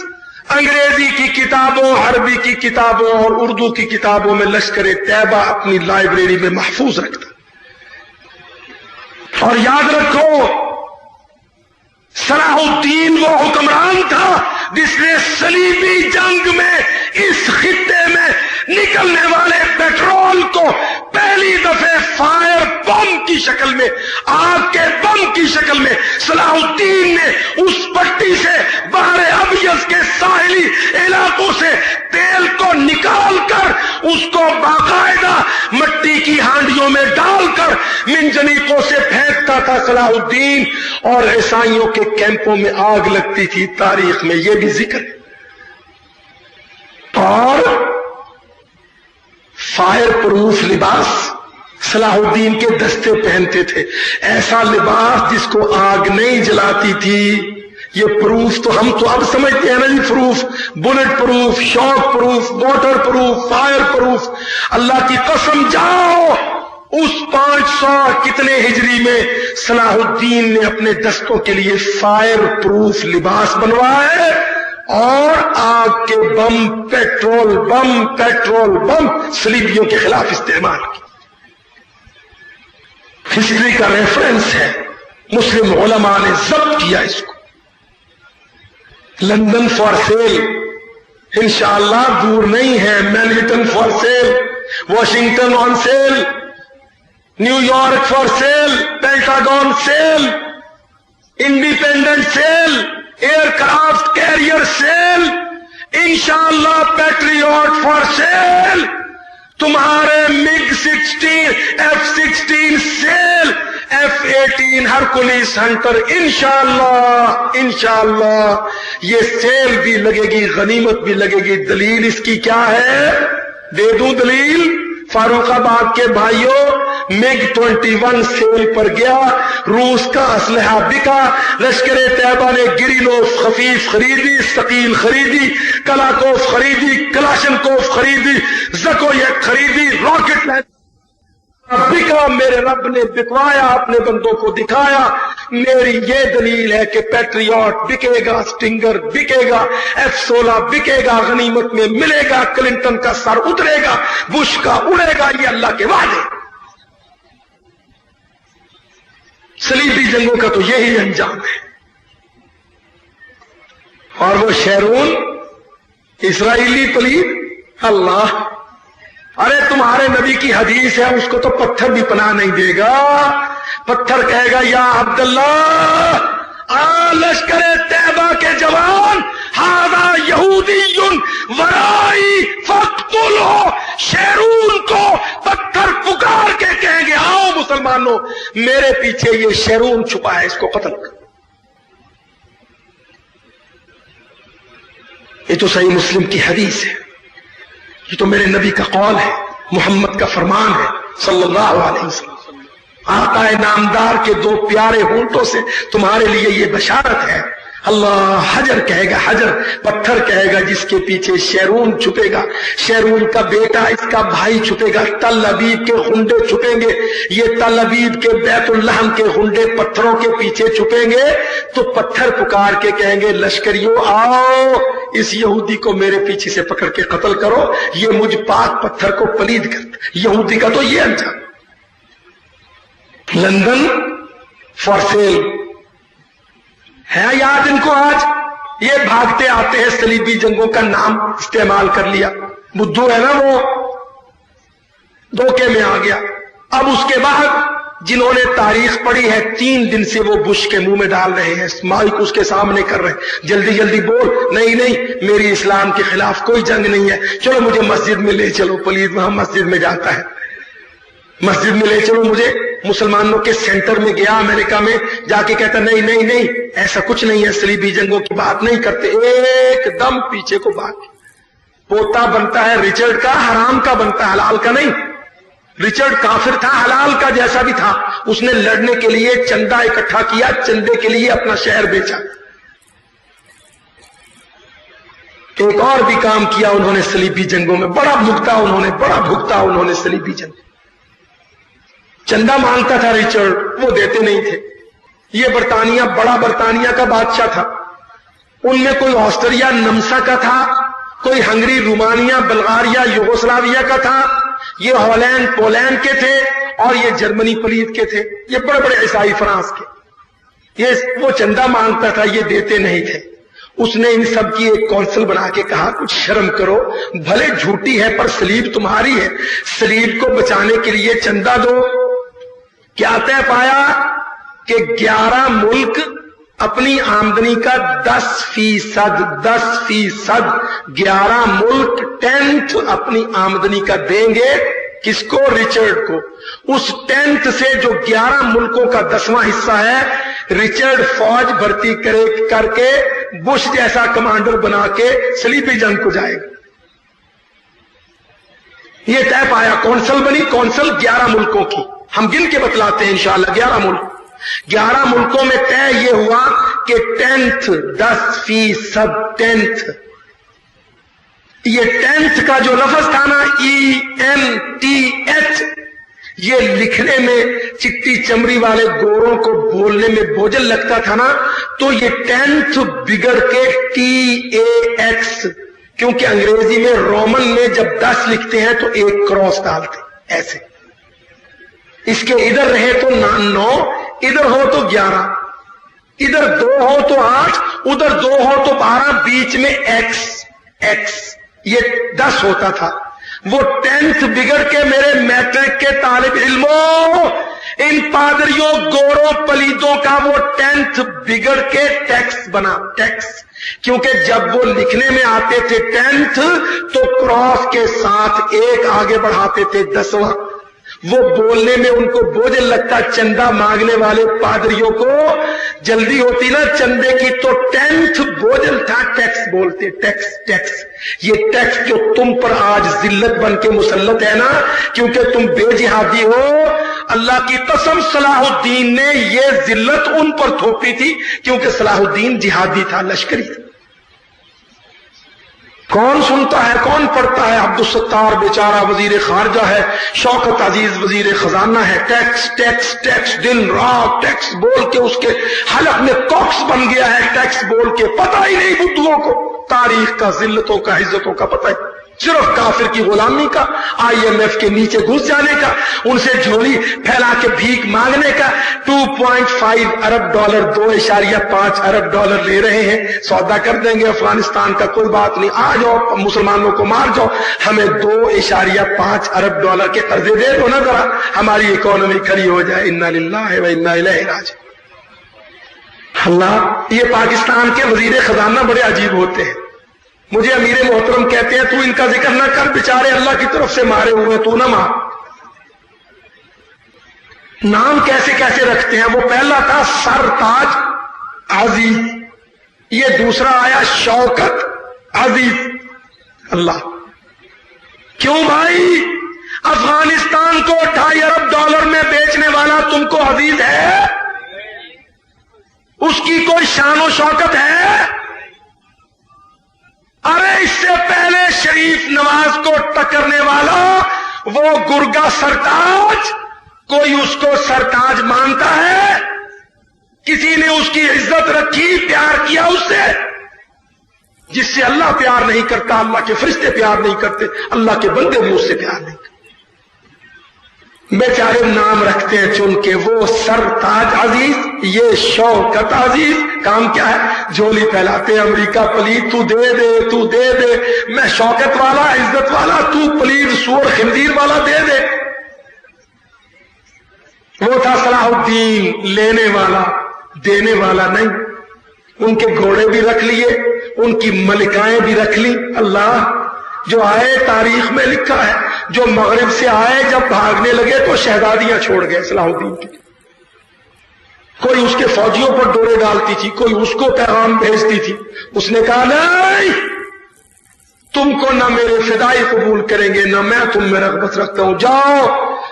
انگریزی کی کتابوں، عربی کی کتابوں اور اردو کی کتابوں میں لشکر طیبہ اپنی لائبریری میں محفوظ رکھتا۔ اور یاد رکھو، صلاح الدین وہ حکمران تھا جس نے صلیبی جنگ میں اس خطے میں نکلنے والے پیٹرول کو پہلی دفعہ فائر بم کی شکل میں، آگ کے بم کی شکل میں صلاح الدین نے اس پٹی سے بحر ابیض کے ساحلی علاقے ہاتھوں سے تیل کو نکال کر اس کو باقاعدہ مٹی کی ہانڈیوں میں ڈال کر منجنیقوں سے پھینکتا تھا صلاح الدین، اور عیسائیوں کے کیمپوں میں آگ لگتی تھی، تاریخ میں یہ بھی ذکر ہے۔ اور فائر پروف لباس صلاح الدین کے دستے پہنتے تھے، ایسا لباس جس کو آگ نہیں جلاتی تھی۔ یہ پروف تو ہم تو اب سمجھتے ہیں نا جی، proof, bullet proof, shock proof, water proof, fire proof. Allah کی قسم جاؤ اس 500 کتنے ہجری میں صلاح الدین نے اپنے دستوں کے لیے فائر پروف لباس بنوائے، اور آگ کے بم، پیٹرول بم صلیبیوں کے خلاف استعمال کی۔ ہسٹری کا ریفرنس ہے، مسلم علماء نے ضبط کیا اس کو۔ لندن فار سیل انشاءاللہ دور نہیں ہے، Manhattan for sale, Washington on sale, New York for sale, Pentagon sale, independent sale, aircraft carrier sale, انشاءاللہ پیٹریوٹ فار سیل، تمہارے MiG 16 F-16 sale, F-18 Hercules Hunter انشاءاللہ یہ سیل بھی لگے گی، غنیمت بھی لگے گی۔ دلیل اس کی کیا ہے؟ دے دوں دلیل؟ فاروق آباد کے بھائیوں، MiG 21 سیل پر گیا، روس کا اسلحہ بکا، لشکر طیبہ نے گریلوف خفیف خریدی، ثقیل خریدی، کلاکوف خریدی، کلاشنکوف خریدی، زکویک خریدی، راکٹ لینچر بکا، میرے رب نے بکوایا، اپنے بندوں کو دکھایا۔ میری یہ دلیل ہے کہ پیٹریوٹ بکے گا، سٹنگر بکے گا، F-16 بکے گا، غنیمت میں ملے گا، کلنٹن کا سر اترے گا، بش کا اڑے گا، یہ اللہ کے وعدے۔ صلیبی جنگوں کا تو یہی انجام ہے۔ اور وہ شیرون اسرائیلی پلید، اللہ، ارے تمہارے نبی کی حدیث ہے، اس کو تو پتھر بھی پناہ نہیں دے گا۔ پتھر کہے گا یا عبداللہ، لشکر طیبہ کے جوان، ھذا یہودی ورائی فاقتلہ، شیرون کو پتھر پکار کے کہیں گے آؤ مسلمانوں، میرے پیچھے یہ شیرون چھپا ہے، اس کو قتل کر۔ یہ تو صحیح مسلم کی حدیث ہے، یہ تو میرے نبی کا قول ہے، محمد کا فرمان ہے صلی اللہ علیہ وسلم۔ آقا نامدار کے 2 پیارے ہونٹوں سے تمہارے لیے یہ بشارت ہے۔ اللہ، حجر کہے گا، حجر پتھر کہے گا، جس کے پیچھے شیرون چھپے گا، شیرون کا بیٹا، اس کا بھائی چھپے گا، تل ابیب کے خنڈے چھپیں گے، یہ تل ابیب کے بیت اللحم کے خنڈے پتھروں کے پیچھے چھپیں گے، تو پتھر پکار کے کہیں گے لشکریوں آؤ اس یہودی کو میرے پیچھے سے پکڑ کے قتل کرو، یہ مجھ پاک پتھر کو پلید کرتا۔ یہودی کا تو یہ انجام۔ لندن فار سیل ہے یاد ان کو آج؟ یہ بھاگتے آتے ہیں، صلیبی جنگوں کا نام استعمال کر لیا، بدھو ہے نا وہ، دھوکے میں آ گیا۔ اب اس کے بعد جنہوں نے تاریخ پڑھی ہے 3 دن سے وہ بش کے منہ میں ڈال رہے ہیں، مائک اس کے سامنے کر رہے ہیں، جلدی جلدی بول، نہیں میری اسلام کے خلاف کوئی جنگ نہیں ہے، چلو مجھے مسجد میں لے چلو، پلیز وہاں مسجد میں جاتا ہے، مسجد میں لے چلو مجھے، مسلمانوں کے سینٹر میں گیا امریکہ میں، جا کے کہتا نہیں ایسا کچھ نہیں ہے، صلیبی جنگوں کی بات نہیں کرتے، ایک دم پیچھے کو بات۔ پوتا بنتا ہے رچرڈ کا، حرام کا بنتا ہے، حلال کا نہیں۔ رچرڈ کافر تھا، حلال کا جیسا بھی تھا، اس نے لڑنے کے لیے چندہ اکٹھا کیا، چندے کے لیے اپنا شہر بیچا۔ ایک اور بھی کام کیا انہوں نے صلیبی جنگوں میں، بڑا بھگتا انہوں نے صلیبی جنگ۔ چندہ مانگتا تھا رچرڈ، وہ دیتے نہیں تھے۔ یہ برطانیہ، بڑا برطانیہ کا بادشاہ تھا، ان میں کوئی آسٹریا نمسا کا تھا، کوئی ہنگری، رومانیہ، بلغاریہ، یوگوسلاویہ کا تھا، یہ ہالینڈ، پولینڈ کے تھے، اور یہ جرمنی پلید کے تھے، یہ بڑے بڑے عیسائی فرانس کے۔ یہ وہ چندہ مانگتا تھا، یہ دیتے نہیں تھے۔ اس نے ان سب کی ایک کونسل بنا کے کہا کچھ شرم کرو، بھلے جھوٹی ہے پر سلیب تمہاری ہے، سلیب کو بچانے کے لیے چندہ دو۔ کیا طے پایا کہ 11 ملک اپنی آمدنی کا 10% 11 ملک 10th اپنی آمدنی کا دیں گے. کس کو؟ رچرڈ کو. اس 10th سے جو 11 ملکوں کا 10واں حصہ ہے رچرڈ فوج بھرتی کر کے بش جیسا کمانڈر بنا کے صلیبی جنگ کو جائے گا. یہ طے پایا. کونسل بنی. کونسل 11 ملکوں کی. ہم گن کے بتلاتے ہیں انشاءاللہ. 11 ملک. 11 ملکوں میں طے یہ ہوا کہ 10th 10% 10th. یہ 10th کا جو لفظ تھا نا ENTH یہ لکھنے میں چٹی چمڑی والے گوروں کو بولنے میں بوجھل لگتا تھا نا, تو یہ 10th بگڑ کے TAX, کیونکہ انگریزی میں رومن میں جب 10 لکھتے ہیں تو ایک کراس ڈالتے ایسے. اس کے ادھر رہے تو 9, ادھر ہو تو 11, ادھر 2 ہو تو 8, ادھر 2 ہو تو 12, بیچ میں X یہ 10 ہوتا تھا. وہ 10th بگڑ کے میرے میٹرک کے طالب علموں, ان پادریوں گوروں پلیدوں کا وہ 10th بگڑ کے ٹیکس بنا. ٹیکس کیونکہ جب وہ لکھنے میں آتے تھے 10th تو کراس کے ساتھ ایک آگے بڑھاتے تھے 10واں. وہ بولنے میں ان کو بوجھل لگتا. چندہ مانگنے والے پادریوں کو جلدی ہوتی نا چندے کی, تو 10th بوجھل تھا. ٹیکس بولتے. ٹیکس یہ ٹیکس جو تم پر آج ذلت بن کے مسلط ہے نا, کیونکہ تم بے جہادی ہو. اللہ کی قسم صلاح الدین نے یہ ذلت ان پر تھوپی تھی کیونکہ صلاح الدین جہادی تھا, لشکری تھا. کون سنتا ہے, کون پڑھتا ہے؟ عبدالستار بیچارہ وزیر خارجہ ہے, شوکت عزیز وزیر خزانہ ہے. ٹیکس ٹیکس ٹیکس دن رات ٹیکس بول کے اس کے حلق میں کوکس بن گیا ہے. ٹیکس بول کے پتہ ہی نہیں بدھوؤں کو تاریخ کا, ذلتوں کا, عزتوں کا پتہ ہی, صرف کافر کی غلامی کا, IMF کے نیچے گھس جانے کا, ان سے جھولی پھیلا کے بھیک مانگنے کا. 2.5 ارب ڈالر 2.5 ارب ڈالر لے رہے ہیں, سودا کر دیں گے افغانستان کا, کوئی بات نہیں, آ جاؤ مسلمانوں کو مار جاؤ, ہمیں 2.5 ارب ڈالر کے قرضے دے دو نا ذرا, ہماری اکانومی کھڑی ہو جائے. انا للہ و انا الیہ راجعون. اللہ, یہ پاکستان کے وزیر خزانہ بڑے عجیب ہوتے ہیں. مجھے امیر محترم کہتے ہیں تو ان کا ذکر نہ کر, بیچارے اللہ کی طرف سے مارے ہوئے, تو نہ مار. نام کیسے کیسے رکھتے ہیں. وہ پہلا تھا سرتاج عزیز, یہ دوسرا آیا شوکت عزیز. اللہ, کیوں بھائی؟ افغانستان کو 2.5 ارب ڈالر میں بیچنے والا تم کو عزیز ہے؟ اس کی کوئی شان و شوکت ہے؟ ارے اس سے پہلے شریف نواز کو ٹکرنے والا وہ گرگا سرتاج, کوئی اس کو سرتاج مانتا ہے؟ کسی نے اس کی عزت رکھی, پیار کیا اس سے؟ جس سے اللہ پیار نہیں کرتا, اللہ کے فرشتے پیار نہیں کرتے, اللہ کے بندے بھی اس سے پیار نہیں کرتے. بیچارے نام رکھتے ہیں چن کے, وہ سرتاج عزیز, یہ شوکت عزیز. کام کیا ہے؟ جھولی پھیلاتے ہیں, امریکہ پلید, تو دے دے, تو دے دے, میں شوکت والا, عزت والا, تو پلید سور خنزیر والا, دے دے. وہ تھا صلاح الدین, لینے والا, دینے والا نہیں. ان کے گھوڑے بھی رکھ لیے, ان کی ملکائیں بھی رکھ لی. اللہ, جو آئے تاریخ میں لکھا ہے, جو مغرب سے آئے جب بھاگنے لگے تو شہزادیاں چھوڑ گئے صلاح الدین کی. کوئی اس کے فوجیوں پر ڈورے ڈالتی تھی, کوئی اس کو پیغام بھیجتی تھی. اس نے کہا نہیں, تم کو نہ میرے فدائی قبول کریں گے, نہ میں تم میں رغبت رکھتا ہوں. جاؤ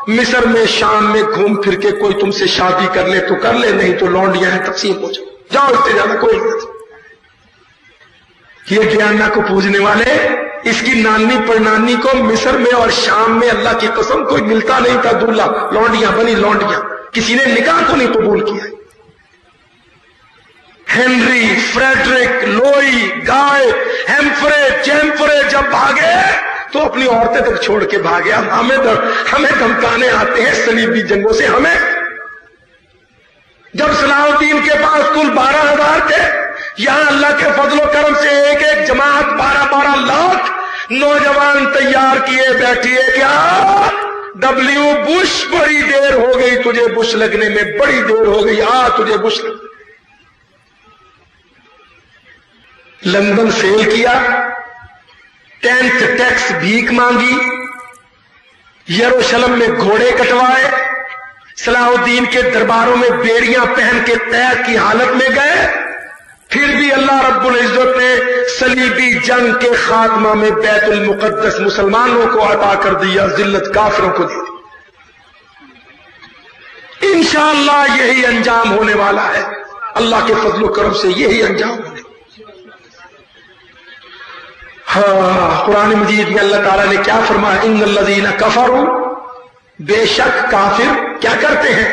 مصر میں, شام میں گھوم پھر کے کوئی تم سے شادی کر لے تو کر لے, نہیں تو لونڈیاں ہیں تقسیم ہو جاؤ. جاؤ, اس سے زیادہ کوئی عزت. یہ ڈیانا کو پوجنے والے, اس کی نانی پڑنانی کو مصر میں اور شام میں اللہ کی قسم کوئی ملتا نہیں تھا دولہا. لونڈیاں بنی لونڈیاں, کسی نے نکاح کو نہیں قبول کیا. ہنری, فریڈرک, لوئی, گائے, ہیمفرے, چیمفرے جب بھاگے تو اپنی عورتیں تک چھوڑ کے بھاگے. اب ہمیں دھمکانے آتے ہیں صلیبی جنگوں سے. ہمیں جب صلاح الدین کے پاس کل 12,000 تھے, یہاں اللہ کے فضل و کرم سے ایک ایک جماعت 12 لاکھ نوجوان تیار کیے بیٹھی ہے. کیا ڈبلیو بش, بڑی دیر ہو گئی تجھے بش لگنے میں, بڑی دیر ہو گئی, تجھے بش لگ. لندن فیل کیا، 10th ٹیکس بھیک مانگی، یروشلم میں گھوڑے کٹوائے، صلاح الدین کے درباروں میں بیڑیاں پہن کے قید کی حالت میں گئے، پھر بھی اللہ رب العزت نے صلیبی جنگ کے خاتمہ میں بیت المقدس مسلمانوں کو عطا کر دیا، ذلت کافروں کو دی۔ انشاءاللہ یہی انجام ہونے والا ہے، اللہ کے فضل و کرم سے یہی انجام ہونے۔ ہاں، قرآن مجید میں اللہ تعالیٰ نے کیا فرمایا؟ ان الذین کفروا، بے شک کافر کیا کرتے ہیں؟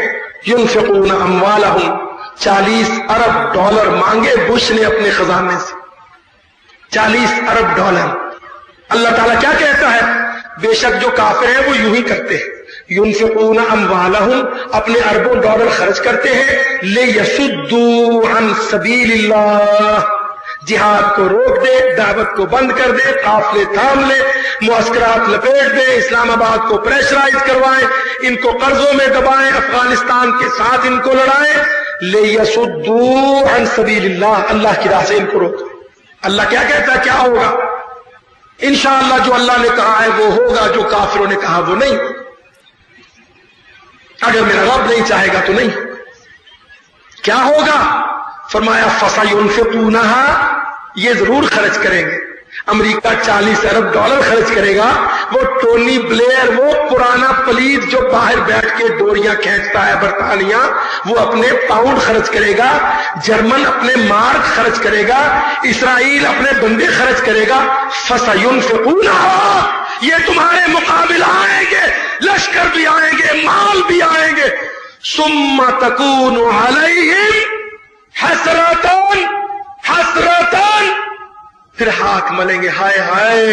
ينفقون اموالہم، 40 ارب ڈالر مانگے بش نے اپنے خزانے سے، 40 ارب ڈالر۔ اللہ تعالیٰ کیا کہتا ہے؟ بے شک جو کافر ہیں وہ یوں ہی کرتے ہیں، ينفقون اموالہم، اپنے اربوں ڈالر خرچ کرتے ہیں، لیصدوا عن سبیل اللہ، جہاد کو روک دے، دعوت کو بند کر دے، قافلے تھام لے، معسکرات لپیٹ دے، اسلام آباد کو پریشرائز کروائیں، ان کو قرضوں میں دبائیں، افغانستان کے ساتھ ان کو لڑائیں، لیصدوا عن سبیل اللہ، اللہ کی راہ سے ان کو روک دے۔ اللہ کیا کہتا ہے؟ کیا ہوگا؟ انشاءاللہ جو اللہ نے کہا ہے وہ ہوگا، جو کافروں نے کہا وہ نہیں۔ اگر میرا رب نہیں چاہے گا تو نہیں۔ کیا ہوگا؟ فرمایا فَسَيُنْفِقُونَهَا، یہ ضرور خرچ کریں گے۔ امریکہ 40 ارب ڈالر خرچ کرے گا، وہ ٹونی بلیئر، وہ پرانا پلید جو باہر بیٹھ کے ڈوریاں کھینچتا ہے برطانیہ، وہ اپنے پاؤنڈ خرچ کرے گا، جرمن اپنے مارک خرچ کرے گا، اسرائیل اپنے بندے خرچ کرے گا۔ فَسَيُنْفِقُونَهَا، یہ تمہارے مقابل آئیں گے، لشکر بھی آئیں گے، مال بھی آئیں گے۔ ثُمَّ تَكُونُ عَلَيْهِمْ حسرتاً حسرتاً، پھر ہاتھ ملیں گے، ہائے ہائے،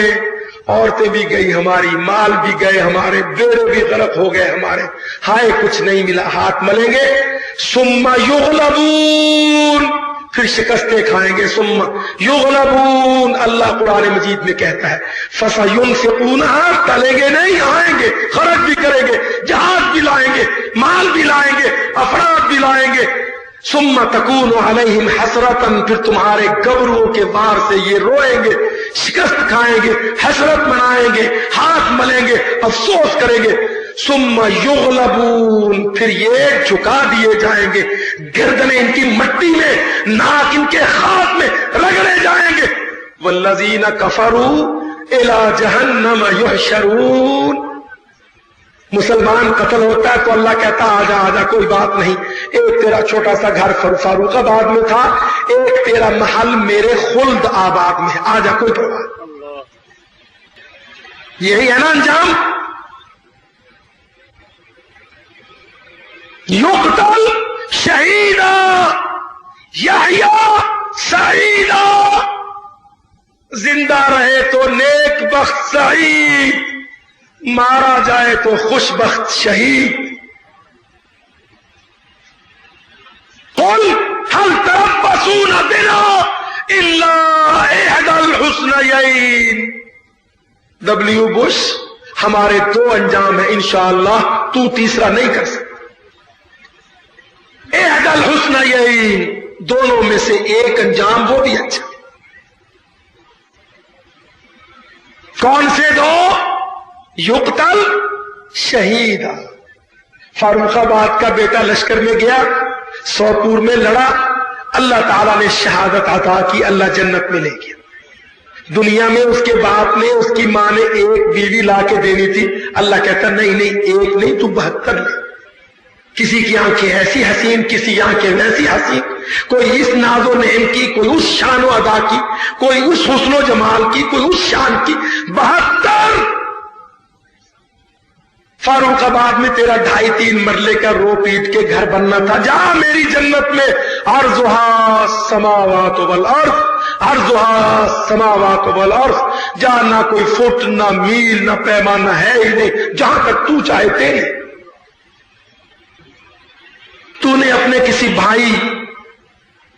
عورتیں بھی گئی ہماری، مال بھی گئے ہمارے، بیڑے بھی غرق ہو گئے ہمارے، ہائے کچھ نہیں ملا، ہاتھ ملیں گے۔ ثم یغلبون، پھر شکستیں کھائیں گے۔ ثم یغلبون، اللہ قرآن مجید میں کہتا ہے فَسَيُنْفِقُونَهَا، ٹلیں گے نہیں، آئیں گے، خرچ بھی کریں گے، جہاد بھی لائیں گے، مال بھی لائیں گے، افراد بھی لائیں گے۔ ثم تکون علیہم حسرتاً، پھر تمہارے گبروں کے وار سے یہ روئیں گے، شکست کھائیں گے، حسرت منائیں گے، ہاتھ ملیں گے، افسوس کریں گے۔ ثم یغلبون، پھر یہ جھکا دیے جائیں گے، گردنیں ان کی مٹی میں، ناک ان کے خاک میں رگڑے جائیں گے۔ والذین کفروا الی جہنم یحشرون، مسلمان قتل ہوتا ہے تو اللہ کہتا آجا آجا، کوئی بات نہیں، ایک تیرا چھوٹا سا گھر فاروق آباد میں تھا، ایک تیرا محل میرے خلد آباد میں، آجا کوئی پرواہ۔ یہی ہے نا انجام؟ یقتل شہیدا یحییٰ سعیدا، زندہ رہے تو نیک بخت سعید، مارا جائے تو خوش بخت شہید۔ قل هل تربصون بنا الا احدى الحسنيين، ڈبلیو بش، ہمارے 2 انجام ہیں، انشاءاللہ تو تیسرا نہیں کر سکتا۔ احدى الحسنيين، دونوں میں سے ایک انجام، وہ بھی اچھا۔ کون سے 2؟ یقتل شہیدا، فاروق آباد کا بیٹا لشکر میں گیا، سوپور میں لڑا، اللہ تعالیٰ نے شہادت عطا کی، اللہ جنت میں لے گیا۔ دنیا میں اس کے باپ نے، اس کی ماں نے ایک بیوی لا کے دینی تھی، اللہ کہتا نہیں نہیں، ایک نہیں تو 72 لے۔ کسی کی آنکھیں ایسی حسین، کسی آنکھیں ویسی حسین، کوئی اس ناز و نعم کی، کوئی اس شان و ادا کی، کوئی اس حسن و جمال کی، کوئی اس شان کی، 72۔ فاروق آباد میں تیرا 2.5-3 مرلے کا رو پیٹ کے گھر بننا تھا، جا میری جنت میں، عرضھا السماوات والارض، عرضھا السماوات والارض، جا نہ کوئی فٹ نہ میل نہ پیمانہ ہے ہی نہیں، جہاں تک تو چاہے تیری۔ تو نے اپنے کسی بھائی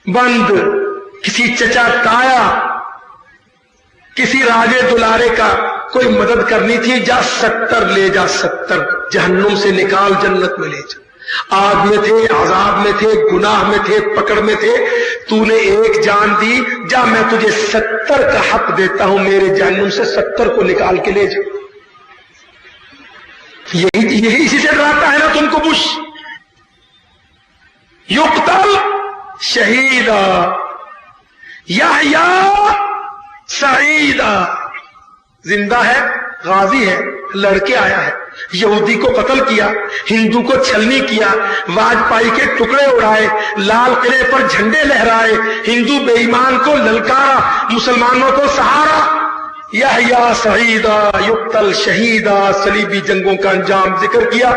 بند، کسی چچا تایا، کسی راجے دلارے کا کوئی مدد کرنی تھی، جا 70 لے جا، 70 جہنم سے نکال، جنت میں لے جا۔ آگ میں تھے، عذاب میں تھے، گناہ میں تھے، پکڑ میں تھے، تو نے ایک جان دی، جا میں تجھے 70 کا حق دیتا ہوں، میرے جہنم سے 70 کو نکال کے لے جا۔ یہی اسی سے ڈراتا ہے نا تم کو بش۔ یقتل شہیدا یحییٰ سعیدا، زندہ ہے، غازی ہے، لڑکے آیا ہے، یہودی کو قتل کیا، ہندو کو چھلنی کیا، واجپائی کے ٹکڑے اڑائے، لال قلعے پر جھنڈے لہرائے، ہندو بے ایمان کو للکارا، مسلمانوں کو سہارا۔ یحییٰ سعیدا یقتل شہیدا، صلیبی جنگوں کا انجام ذکر کیا۔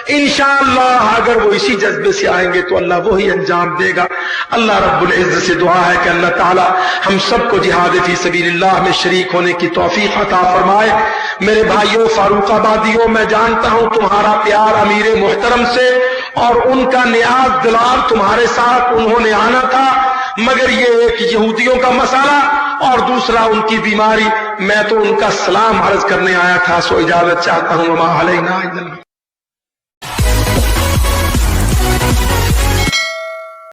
انشاءاللہ اگر وہ اسی جذبے سے آئیں گے تو اللہ وہی انجام دے گا۔ اللہ رب العزت سے دعا ہے کہ اللہ تعالی ہم سب کو جہاد فی سبیل اللہ میں شریک ہونے کی توفیق عطا فرمائے۔ میرے بھائیوں، فاروق آبادیوں، میں جانتا ہوں تمہارا پیار امیر محترم سے اور ان کا نیاز دلال تمہارے ساتھ انہوں نے آنا تھا، مگر یہ ایک یہودیوں کا مسئلہ اور دوسرا ان کی بیماری، میں تو ان کا سلام عرض کرنے آیا تھا، سو اجازت چاہتا ہوں۔ وما علینا الا